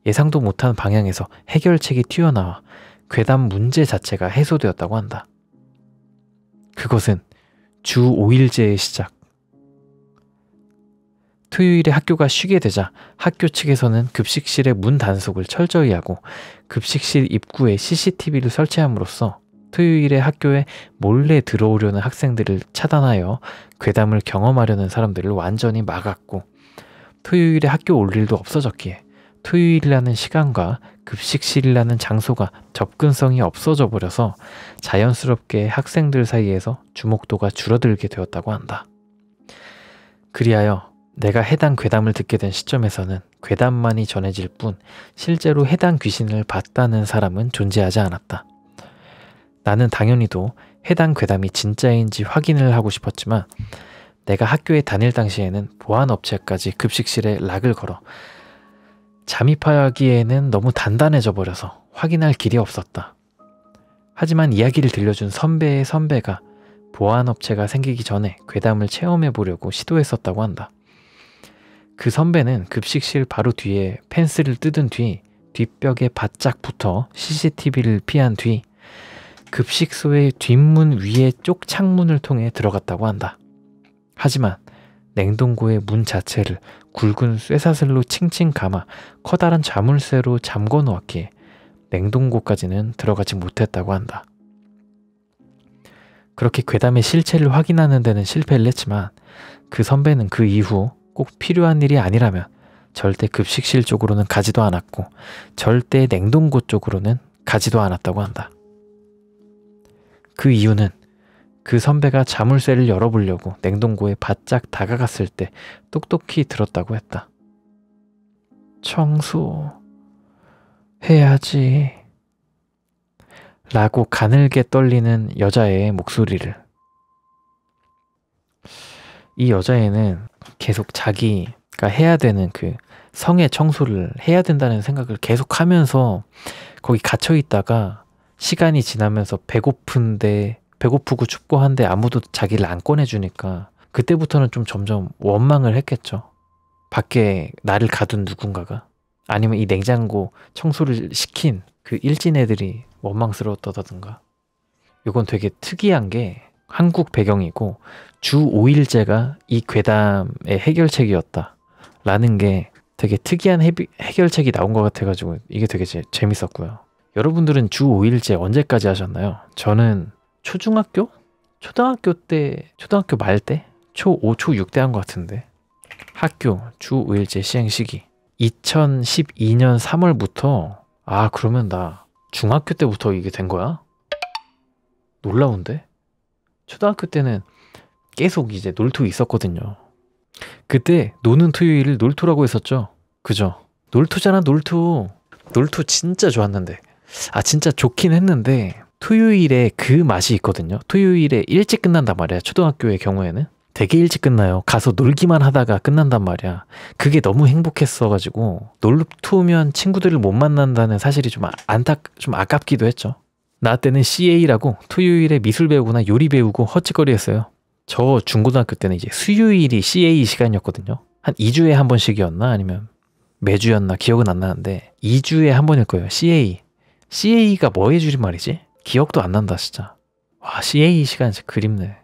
예상도 못한 방향에서 해결책이 튀어나와 괴담 문제 자체가 해소되었다고 한다. 그것은 주 5일제의 시작. 토요일에 학교가 쉬게 되자 학교 측에서는 급식실의 문 단속을 철저히 하고 급식실 입구에 CCTV를 설치함으로써 토요일에 학교에 몰래 들어오려는 학생들을 차단하여 괴담을 경험하려는 사람들을 완전히 막았고, 토요일에 학교 올 일도 없어졌기에 토요일이라는 시간과 급식실이라는 장소가 접근성이 없어져 버려서 자연스럽게 학생들 사이에서 주목도가 줄어들게 되었다고 한다. 그리하여 내가 해당 괴담을 듣게 된 시점에서는 괴담만이 전해질 뿐 실제로 해당 귀신을 봤다는 사람은 존재하지 않았다. 나는 당연히도 해당 괴담이 진짜인지 확인을 하고 싶었지만 내가 학교에 다닐 당시에는 보안업체까지 급식실에 락을 걸어 잠입하기에는 너무 단단해져 버려서 확인할 길이 없었다. 하지만 이야기를 들려준 선배의 선배가 보안업체가 생기기 전에 괴담을 체험해 보려고 시도했었다고 한다. 그 선배는 급식실 바로 뒤에 펜스를 뜯은 뒤 뒷벽에 바짝 붙어 CCTV를 피한 뒤 급식소의 뒷문 위에 쪽 창문을 통해 들어갔다고 한다. 하지만 냉동고의 문 자체를 굵은 쇠사슬로 칭칭 감아 커다란 자물쇠로 잠궈 놓았기에 냉동고까지는 들어가지 못했다고 한다. 그렇게 괴담의 실체를 확인하는 데는 실패를 했지만 그 선배는 그 이후 꼭 필요한 일이 아니라면 절대 급식실 쪽으로는 가지도 않았고 절대 냉동고 쪽으로는 가지도 않았다고 한다. 그 이유는 그 선배가 자물쇠를 열어보려고 냉동고에 바짝 다가갔을 때 똑똑히 들었다고 했다. 청소해야지 라고 가늘게 떨리는 여자애의 목소리를. 이 여자애는 계속 자기가 해야 되는 그 성의 청소를 해야 된다는 생각을 계속 하면서 거기 갇혀 있다가 시간이 지나면서 배고프고 춥고 한데 아무도 자기를 안 꺼내주니까 그때부터는 좀 점점 원망을 했겠죠. 밖에 나를 가둔 누군가가, 아니면 이 냉장고 청소를 시킨 그 일진 애들이 원망스러웠다던가. 이건 되게 특이한 게 한국 배경이고 주 5일제가 이 괴담의 해결책이었다 라는 게 되게 특이한 해결책이 나온 것 같아가지고 이게 되게 재밌었고요. 여러분들은 주 5일제 언제까지 하셨나요? 저는 초등학교 말 때 초5, 초6 때 한 것 같은데. 학교 주 5일제 시행 시기 2012년 3월부터. 아, 그러면 나 중학교 때부터 이게 된 거야? 놀라운데? 초등학교 때는 계속 이제 놀토 있었거든요. 그때 노는 토요일을 놀토라고 했었죠. 그죠? 놀토잖아, 놀토. 놀토 진짜 좋았는데. 아, 진짜 좋긴 했는데 토요일에 그 맛이 있거든요. 토요일에 일찍 끝난단 말이야. 초등학교의 경우에는 되게 일찍 끝나요. 가서 놀기만 하다가 끝난단 말이야. 그게 너무 행복했어가지고 놀토면 친구들을 못 만난다는 사실이 좀 아깝기도 했죠. 나 때는 CA라고 토요일에 미술 배우거나 요리 배우고 헛짓거리했어요. 저 중고등학교 때는 이제 수요일이 CA 시간이었거든요. 한 2주에 한 번씩이었나 아니면 매주였나 기억은 안 나는데 2주에 한 번일 거예요. CA가 뭐의 줄임말이지? 기억도 안 난다 진짜. 와, CA 시간 진짜 그립네.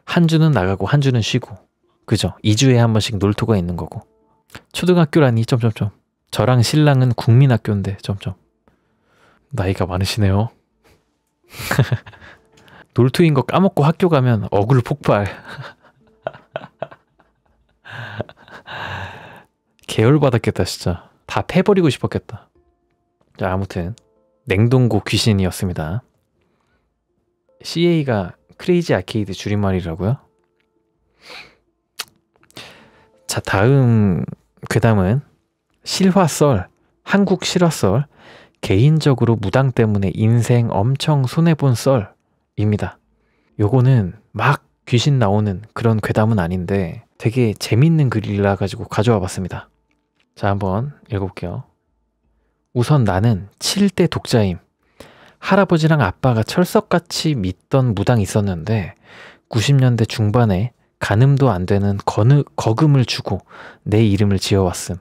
한 주는 나가고 한 주는 쉬고. 그죠? 2주에 한 번씩 놀토가 있는 거고. 초등학교라니 점점점. 저랑 신랑은 국민학교인데 점점. 나이가 많으시네요. 놀토인 거 까먹고 학교 가면 어글 폭발. 계열받았겠다 진짜. 다 패버리고 싶었겠다. 자, 아무튼 냉동고 귀신이었습니다. CA가 크레이지 아케이드 줄임말이라고요? 자, 그 다음은 실화썰, 한국 실화썰. 개인적으로 무당 때문에 인생 엄청 손해본 썰입니다. 요거는 막 귀신 나오는 그런 괴담은 아닌데 되게 재밌는 글이라 가지고 가져와 봤습니다. 자, 한번 읽어볼게요. 우선 나는 7대 독자임. 할아버지랑 아빠가 철석같이 믿던 무당이 있었는데 90년대 중반에 가늠도 안 되는 거금을 주고 내 이름을 지어왔음.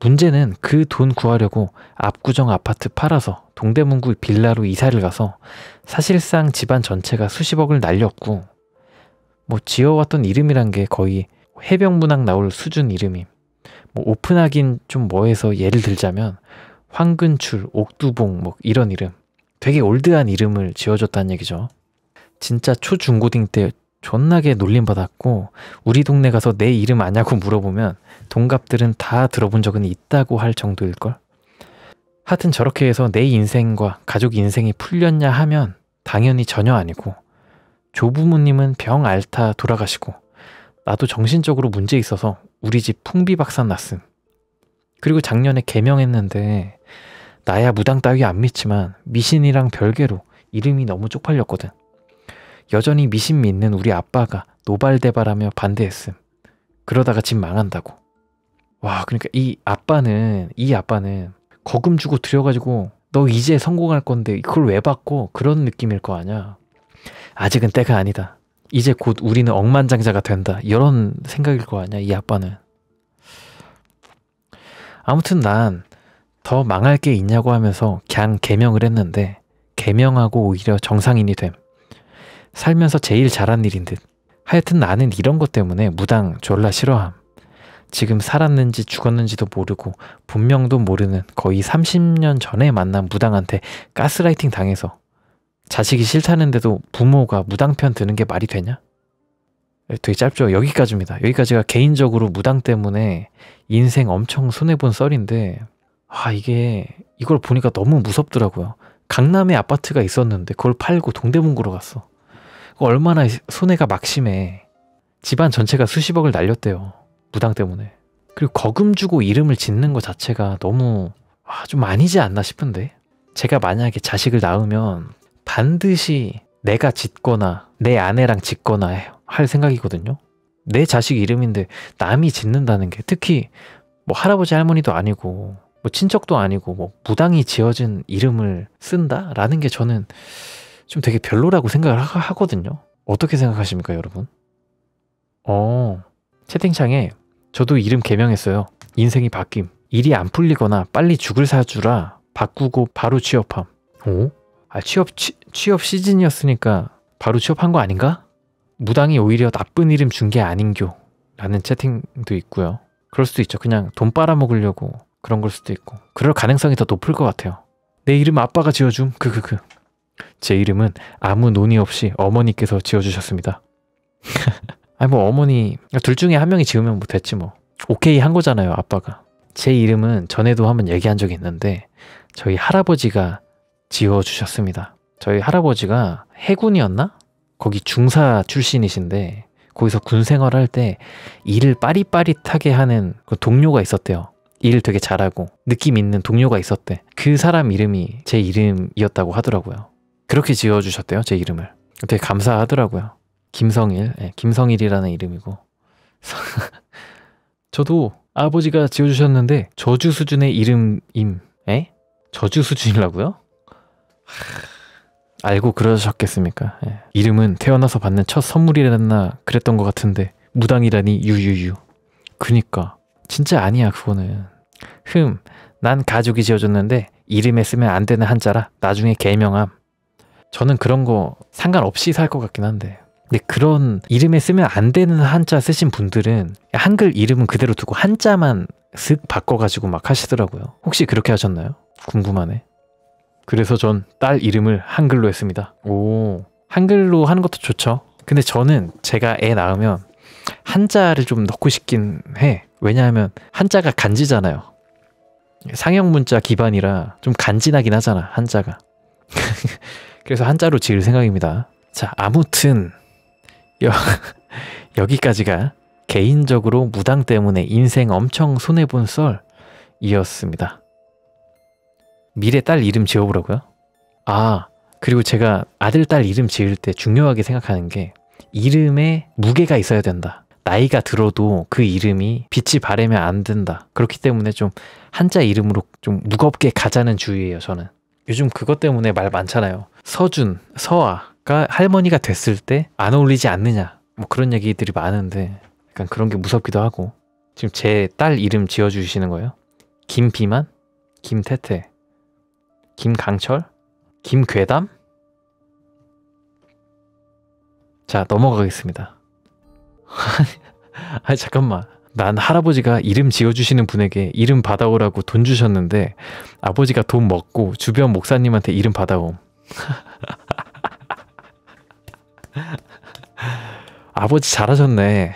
문제는 그 돈 구하려고 압구정 아파트 팔아서 동대문구 빌라로 이사를 가서 사실상 집안 전체가 수십억을 날렸고, 뭐 지어왔던 이름이란 게 거의 해병문학 나올 수준 이름임. 뭐 오픈하긴 좀 뭐해서 예를 들자면 황근출, 옥두봉 뭐 이런 이름, 되게 올드한 이름을 지어줬다는 얘기죠. 진짜 초중고딩 때 존나게 놀림받았고, 우리 동네 가서 내 이름 아냐고 물어보면 동갑들은 다 들어본 적은 있다고 할 정도일걸. 하여튼 저렇게 해서 내 인생과 가족 인생이 풀렸냐 하면 당연히 전혀 아니고, 조부모님은 병 앓다 돌아가시고 나도 정신적으로 문제 있어서 우리 집 풍비박산 났음. 그리고 작년에 개명했는데 나야 무당 따위 안 믿지만 미신이랑 별개로 이름이 너무 쪽팔렸거든. 여전히 미신 믿는 우리 아빠가 노발대발하며 반대했음. 그러다가 집 망한다고. 와, 그러니까 이 아빠는 거금 주고 들여가지고 너 이제 성공할 건데 그걸 왜 받고, 그런 느낌일 거 아니야. 아직은 때가 아니다. 이제 곧 우리는 억만장자가 된다. 이런 생각일 거 아니야, 이 아빠는. 아무튼 난 더 망할 게 있냐고 하면서 그냥 개명을 했는데 개명하고 오히려 정상인이 됨. 살면서 제일 잘한 일인 듯. 하여튼 나는 이런 것 때문에 무당 졸라 싫어함. 지금 살았는지 죽었는지도 모르고 본명도 모르는 거의 30년 전에 만난 무당한테 가스라이팅 당해서 자식이 싫다는데도 부모가 무당 편 드는 게 말이 되냐? 되게 짧죠? 여기까지입니다. 여기까지가 개인적으로 무당 때문에 인생 엄청 손해본 썰인데, 이걸 보니까 너무 무섭더라고요. 강남에 아파트가 있었는데 그걸 팔고 동대문구로 갔어. 얼마나 손해가 막심해. 집안 전체가 수십억을 날렸대요, 무당 때문에. 그리고 거금 주고 이름을 짓는 것 자체가 너무 좀 아니지 않나 싶은데. 제가 만약에 자식을 낳으면 반드시 내가 짓거나 내 아내랑 짓거나 할 생각이거든요. 내 자식 이름인데 남이 짓는다는 게, 특히 뭐 할아버지 할머니도 아니고 뭐 친척도 아니고 뭐 무당이 지어진 이름을 쓴다라는 게 저는 좀 되게 별로라고 생각을 하거든요. 어떻게 생각하십니까, 여러분? 채팅창에 저도 이름 개명했어요. 인생이 바뀜. 일이 안 풀리거나 빨리 죽을 사주라 바꾸고 바로 취업함. 취업 시즌이었으니까 바로 취업한 거 아닌가? 무당이 오히려 나쁜 이름 준 게 아닌교 라는 채팅도 있고요. 그럴 수도 있죠. 그냥 돈 빨아먹으려고 그런 걸 수도 있고, 그럴 가능성이 더 높을 것 같아요. 내 이름 아빠가 지어줌. 제 이름은 아무 논의 없이 어머니께서 지어주셨습니다. 아니 뭐 어머니 둘 중에 한 명이 지으면 뭐 됐지 뭐. 오케이 한 거잖아요, 아빠가. 제 이름은 전에도 한번 얘기한 적이 있는데 저희 할아버지가 지어주셨습니다. 저희 할아버지가 해군이었나? 거기 중사 출신이신데 거기서 군 생활할 때 일을 빠릿빠릿하게 하는 그 동료가 있었대요. 일 되게 잘하고 느낌 있는 동료가 있었대. 그 사람 이름이 제 이름이었다고 하더라고요. 그렇게 지어주셨대요, 제 이름을. 되게 감사하더라고요. 김성일, 네, 김성일이라는 이름이고. 저도 아버지가 지어주셨는데 저주 수준의 이름임. 에? 저주 수준이라고요? 알고 그러셨겠습니까? 예. 이름은 태어나서 받는 첫 선물이랬나 그랬던 것 같은데 무당이라니 유유유. 그니까 진짜 아니야 그거는. 난 가족이 지어줬는데 이름에 쓰면 안 되는 한자라 나중에 개명함. 저는 그런 거 상관없이 살 것 같긴 한데, 근데 그런 이름에 쓰면 안 되는 한자 쓰신 분들은 한글 이름은 그대로 두고 한자만 쓱 바꿔가지고 막 하시더라고요. 혹시 그렇게 하셨나요? 궁금하네. 그래서 전 딸 이름을 한글로 했습니다. 오, 한글로 하는 것도 좋죠. 근데 저는 제가 애 낳으면 한자를 좀 넣고 싶긴 해. 왜냐하면 한자가 간지잖아요. 상형 문자 기반이라 좀 간지나긴 하잖아, 한자가. 그래서 한자로 지을 생각입니다. 자, 아무튼 여기까지가 개인적으로 무당 때문에 인생 엄청 손해본 썰이었습니다. 미래 딸 이름 지어보라고요? 아, 그리고 제가 아들 딸 이름 지을 때 중요하게 생각하는 게 이름에 무게가 있어야 된다. 나이가 들어도 그 이름이 빛이 바래면 안 된다. 그렇기 때문에 좀 한자 이름으로 좀 무겁게 가자는 주의예요, 저는. 요즘 그것 때문에 말 많잖아요. 서준, 서아가 할머니가 됐을 때 안 어울리지 않느냐, 뭐 그런 얘기들이 많은데 약간 그런 게 무섭기도 하고. 지금 제 딸 이름 지어주시는 거예요? 김비만? 김태태? 김강철? 김괴담? 자, 넘어가겠습니다. 아니 잠깐만, 난 할아버지가 이름 지어주시는 분에게 이름 받아오라고 돈 주셨는데 아버지가 돈 먹고 주변 목사님한테 이름 받아옴. 아버지 잘하셨네.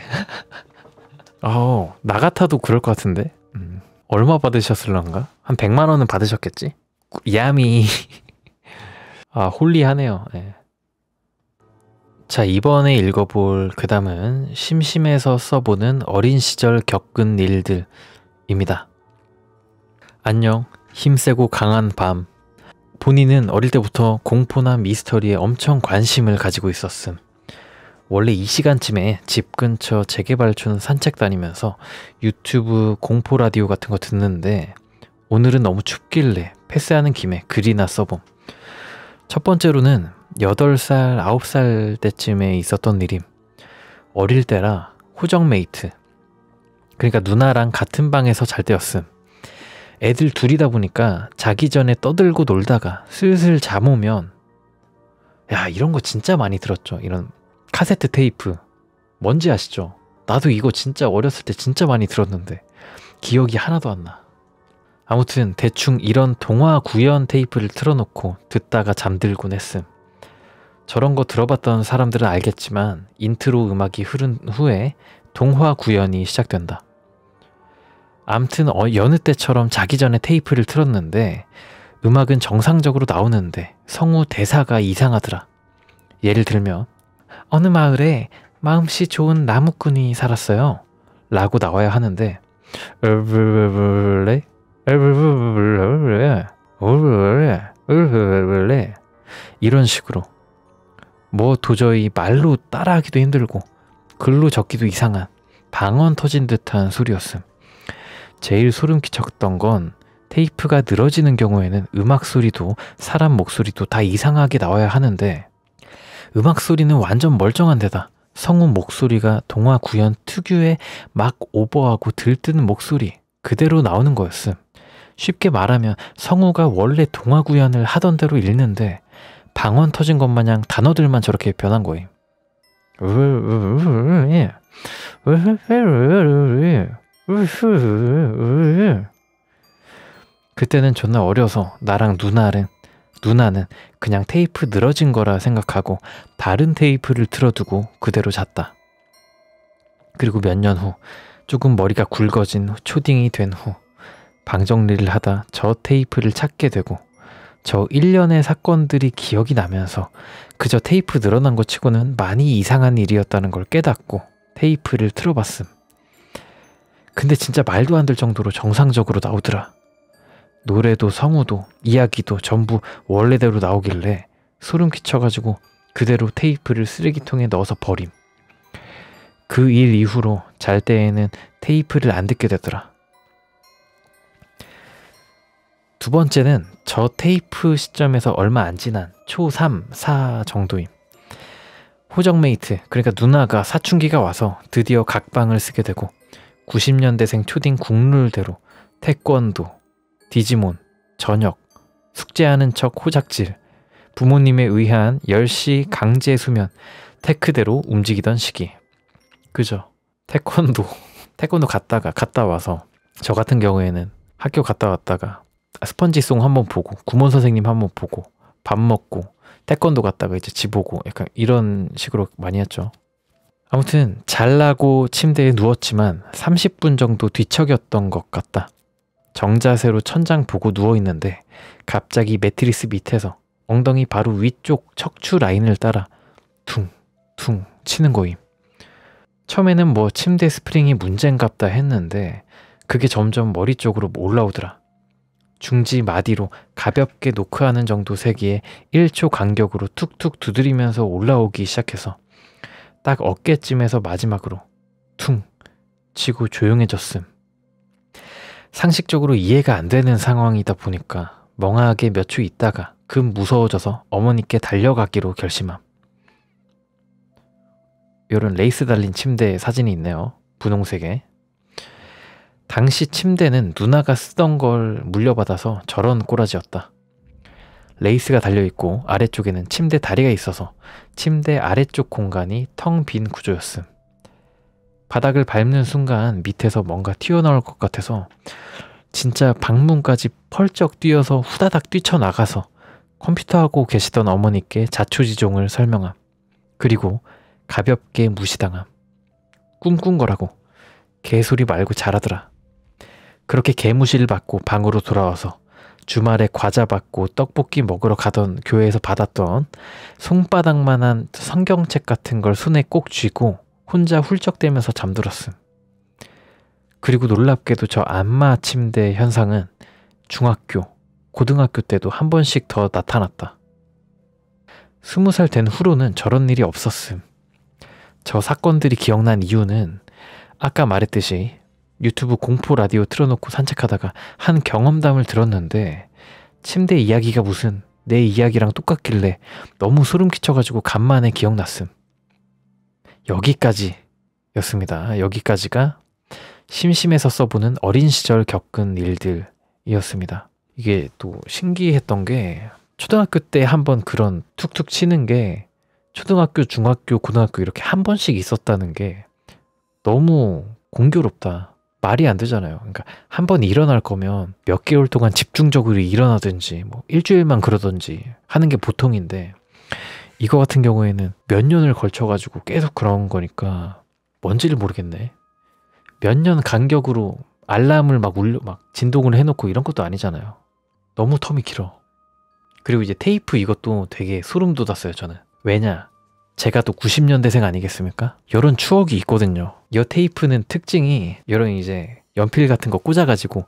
나 같아도 그럴 것 같은데. 얼마 받으셨을런가? 한 100만 원은 받으셨겠지? 야미. 아, 홀리하네요. 네. 자, 이번에 읽어볼 괴담은 심심해서 써보는 어린 시절 겪은 일들입니다. 안녕, 힘세고 강한 밤. 본인은 어릴 때부터 공포나 미스터리에 엄청 관심을 가지고 있었음. 원래 이 시간쯤에 집 근처 재개발촌 산책 다니면서 유튜브 공포 라디오 같은 거 듣는데 오늘은 너무 춥길래 패스하는 김에 글이나 써봄. 첫 번째로는 8살, 9살 때쯤에 있었던 일임. 어릴 때라 호정메이트, 그러니까 누나랑 같은 방에서 잘 때였음. 애들 둘이다 보니까 자기 전에 떠들고 놀다가 슬슬 잠 오면, 야, 이런 거 진짜 많이 들었죠. 이런 카세트 테이프. 뭔지 아시죠? 나도 이거 진짜 어렸을 때 진짜 많이 들었는데 기억이 하나도 안 나. 아무튼 대충 이런 동화 구연 테이프를 틀어놓고 듣다가 잠들곤 했음. 저런 거 들어봤던 사람들은 알겠지만 인트로 음악이 흐른 후에 동화 구연이 시작된다. 암튼 여느 때처럼 자기 전에 테이프를 틀었는데 음악은 정상적으로 나오는데 성우 대사가 이상하더라. 예를 들면 어느 마을에 마음씨 좋은 나무꾼이 살았어요 라고 나와야 하는데 이런 식으로, 뭐 도저히 말로 따라하기도 힘들고 글로 적기도 이상한 방언 터진 듯한 소리였음. 제일 소름 끼쳤던 건 테이프가 늘어지는 경우에는 음악 소리도 사람 목소리도 다 이상하게 나와야 하는데 음악 소리는 완전 멀쩡한 데다 성우 목소리가 동화 구연 특유의 막 오버하고 들뜨는 목소리 그대로 나오는 거였음. 쉽게 말하면 성우가 원래 동화 구연을 하던 대로 읽는데 방언 터진 것 마냥 단어들만 저렇게 변한 거임. 그때는 존나 어려서 나랑 누나는 그냥 테이프 늘어진 거라 생각하고 다른 테이프를 틀어두고 그대로 잤다. 그리고 몇 년 후 조금 머리가 굵어진 초딩이 된 후 방 정리를 하다 저 테이프를 찾게 되고 저 1년의 사건들이 기억이 나면서 그저 테이프 늘어난 것 치고는 많이 이상한 일이었다는 걸 깨닫고 테이프를 틀어봤음. 근데 진짜 말도 안 될 정도로 정상적으로 나오더라. 노래도 성우도 이야기도 전부 원래대로 나오길래 소름 끼쳐가지고 그대로 테이프를 쓰레기통에 넣어서 버림. 그 일 이후로 잘 때에는 테이프를 안 듣게 되더라. 두 번째는 저 테이프 시점에서 얼마 안 지난 초3, 4 정도임. 호정메이트, 그러니까 누나가 사춘기가 와서 드디어 각방을 쓰게 되고 90년대생 초딩 국룰대로 태권도, 디지몬, 저녁, 숙제하는 척 호작질, 부모님에 의한 10시 강제 수면, 테크대로 움직이던 시기. 그죠? 태권도 갔다 와서 저 같은 경우에는 학교 갔다 왔다가 스펀지송 한번 보고 구몬 선생님 한번 보고 밥 먹고 태권도 갔다가 이제 집 오고 약간 이런 식으로 많이 했죠. 아무튼 잘나고 침대에 누웠지만 30분 정도 뒤척였던 것 같다. 정자세로 천장 보고 누워있는데 갑자기 매트리스 밑에서 엉덩이 바로 위쪽 척추 라인을 따라 퉁퉁 치는 거임. 처음에는 뭐 침대 스프링이 문제인갑다 했는데 그게 점점 머리 쪽으로 올라오더라. 중지 마디로 가볍게 노크하는 정도 세기에 1초 간격으로 툭툭 두드리면서 올라오기 시작해서 딱 어깨쯤에서 마지막으로 퉁 치고 조용해졌음. 상식적으로 이해가 안 되는 상황이다 보니까 멍하게 몇 초 있다가 급 무서워져서 어머니께 달려가기로 결심함. 요런 레이스 달린 침대 사진이 있네요. 분홍색에. 당시 침대는 누나가 쓰던 걸 물려받아서 저런 꼬라지였다. 레이스가 달려있고 아래쪽에는 침대 다리가 있어서 침대 아래쪽 공간이 텅 빈 구조였음. 바닥을 밟는 순간 밑에서 뭔가 튀어나올 것 같아서 진짜 방문까지 펄쩍 뛰어서 후다닥 뛰쳐나가서 컴퓨터하고 계시던 어머니께 자초지종을 설명함. 그리고 가볍게 무시당함. 꿍꿍거라고. 개소리 말고 잘하더라. 그렇게 개무시를 받고 방으로 돌아와서 주말에 과자 받고 떡볶이 먹으러 가던 교회에서 받았던 손바닥만한 성경책 같은 걸 손에 꼭 쥐고 혼자 훌쩍대면서 잠들었음. 그리고 놀랍게도 저 안마 침대 현상은 중학교, 고등학교 때도 한 번씩 더 나타났다. 20살 된 후로는 저런 일이 없었음. 저 사건들이 기억난 이유는 아까 말했듯이 유튜브 공포 라디오 틀어놓고 산책하다가 한 경험담을 들었는데 침대 이야기가 무슨 내 이야기랑 똑같길래 너무 소름 끼쳐가지고 간만에 기억났음. 여기까지였습니다. 여기까지가 심심해서 써보는 어린 시절 겪은 일들이었습니다. 이게 또 신기했던 게 초등학교 때 한번 그런 툭툭 치는 게 초등학교, 중학교, 고등학교 이렇게 한 번씩 있었다는 게 너무 공교롭다. 말이 안 되잖아요. 그러니까 한 번 일어날 거면 몇 개월 동안 집중적으로 일어나든지 뭐 일주일만 그러든지 하는 게 보통인데 이거 같은 경우에는 몇 년을 걸쳐가지고 계속 그런 거니까 뭔지를 모르겠네. 몇 년 간격으로 알람을 막 진동을 해놓고 이런 것도 아니잖아요. 너무 텀이 길어. 그리고 이제 테이프 이것도 되게 소름 돋았어요, 저는. 왜냐? 제가 또 90년대생 아니겠습니까? 이런 추억이 있거든요. 이 테이프는 특징이 이런 이제 연필 같은 거 꽂아가지고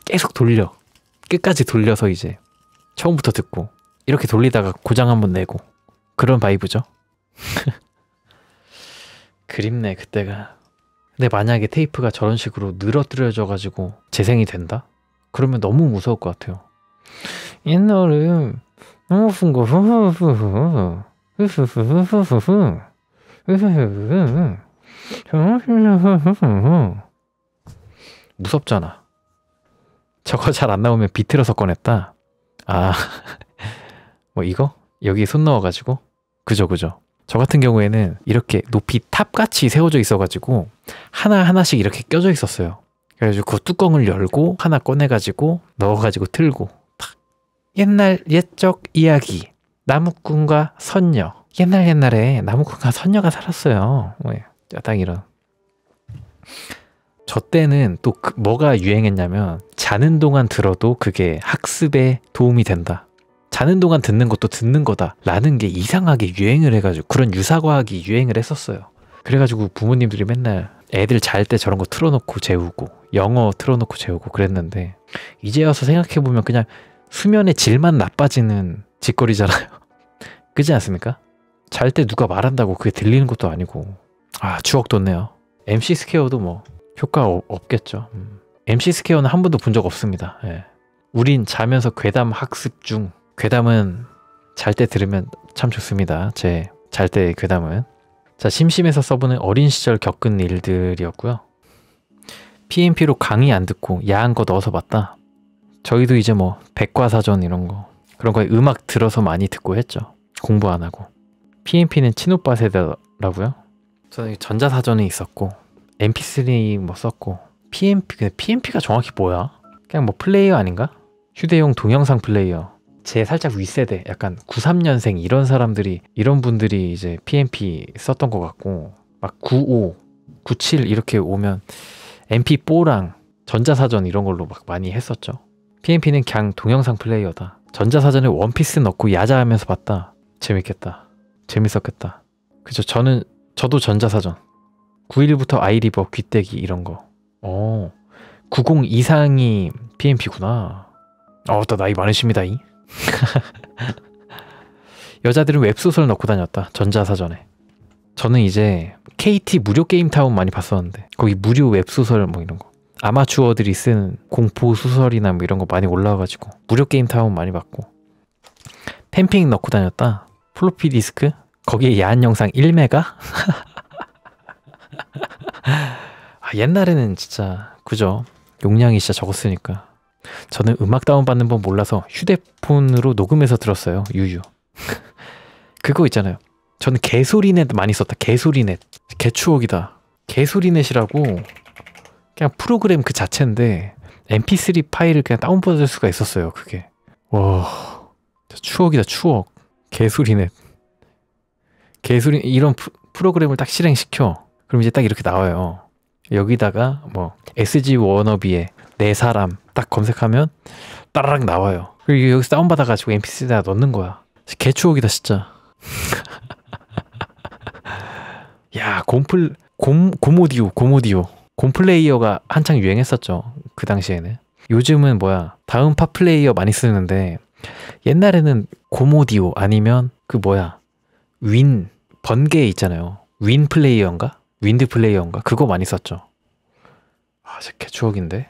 계속 돌려. 끝까지 돌려서 이제 처음부터 듣고 이렇게 돌리다가 고장 한번 내고 그런 바이브죠. 그립네 그때가. 근데 만약에 테이프가 저런 식으로 늘어뜨려져가지고 재생이 된다? 그러면 너무 무서울 것 같아요. 옛날에 무슨 거 무섭잖아. 저거 잘 안 나오면 비틀어서 꺼냈다. 아, 뭐 이거? 여기 손 넣어가지고? 그죠. 저 같은 경우에는 이렇게 높이 탑같이 세워져 있어가지고 하나하나씩 이렇게 껴져 있었어요. 그래가지고 그 뚜껑을 열고 하나 꺼내가지고 넣어가지고 틀고 탁. 옛날 옛적 이야기. 나무꾼과 선녀. 옛날에 나무꾼과 선녀가 살았어요. 딱 이런. 저 때는 또 뭐가 유행했냐면 자는 동안 들어도 그게 학습에 도움이 된다. 자는 동안 듣는 것도 듣는 거다 라는 게 이상하게 유행을 해가지고 그런 유사과학이 유행을 했었어요. 그래가지고 부모님들이 맨날 애들 잘 때 저런 거 틀어놓고 재우고 영어 틀어놓고 재우고 그랬는데 이제 와서 생각해보면 그냥 수면의 질만 나빠지는 짓거리잖아요. 그렇지 않습니까? 잘 때 누가 말한다고 그게 들리는 것도 아니고. 아, 추억 돋네요. MC 스퀘어도 뭐 효과 없겠죠. MC 스퀘어는 한 번도 본 적 없습니다. 예. 우린 자면서 괴담 학습 중. 괴담은 잘 때 들으면 참 좋습니다. 제 잘 때 괴담은. 자, 심심해서 써보는 어린 시절 겪은 일들이었고요. PMP로 강의 안 듣고 야한 거 넣어서 봤다. 저희도 이제 뭐 백과사전 이런 거 그런 거에 음악 들어서 많이 듣고 했죠. 공부 안 하고. PMP는 친오빠 세대라고요? 저는 전자사전이 있었고 MP3 뭐 썼고 PMP가 정확히 뭐야? 그냥 뭐 플레이어 아닌가? 휴대용 동영상 플레이어. 제 살짝 윗세대 약간 93년생 이런 사람들이 이런 분들이 이제 PMP 썼던 것 같고 막 95, 97 이렇게 오면 MP4랑 전자사전 이런 걸로 막 많이 했었죠. PMP는 그냥 동영상 플레이어다. 전자사전에 원피스 넣고 야자하면서 봤다. 재밌겠다. 재밌었겠다. 그죠? 저도 전자사전 91부터 아이리버 귀때기 이런 거. 90 이상이 PMP구나. 또 나이 많으십니다. 여자들은 웹소설 넣고 다녔다. 전자사전에. 저는 이제 KT 무료 게임타운 많이 봤었는데 거기 무료 웹소설 뭐 이런 거 아마추어들이 쓴 공포소설이나 뭐 이런 거 많이 올라와가지고 무료 게임타운 많이 봤고 팬픽 넣고 다녔다. 플로피 디스크 거기에 야한 영상 1메가? 옛날에는 진짜 그죠? 용량이 진짜 적었으니까. 저는 음악 다운받는 법 몰라서 휴대폰으로 녹음해서 들었어요. 유유. 그거 있잖아요. 저는 개소리넷 많이 썼다. 개소리넷. 개추억이다. 개소리넷이라고 그냥 프로그램 그 자체인데 mp3 파일을 그냥 다운받을 수가 있었어요. 그게. 와, 추억이다. 추억. 개소리넷. 이런 프로그램을 딱 실행시켜. 그럼 이제 딱 이렇게 나와요. 여기다가 뭐 SG 워너비의 내 사람 딱 검색하면 따라락 나와요. 그리고 여기서 다운받아가지고 mp3에다 넣는 거야. 개추억이다 진짜. 야, 고모디오 곰플레이어가 한창 유행했었죠. 그 당시에는. 요즘은 뭐야 다음파 플레이어 많이 쓰는데 옛날에는 고모디오 아니면 그 뭐야 윈 번개 있잖아요. 윈 플레이어인가? 윈드 플레이어인가? 그거 많이 썼죠. 아, 진짜 개추억인데.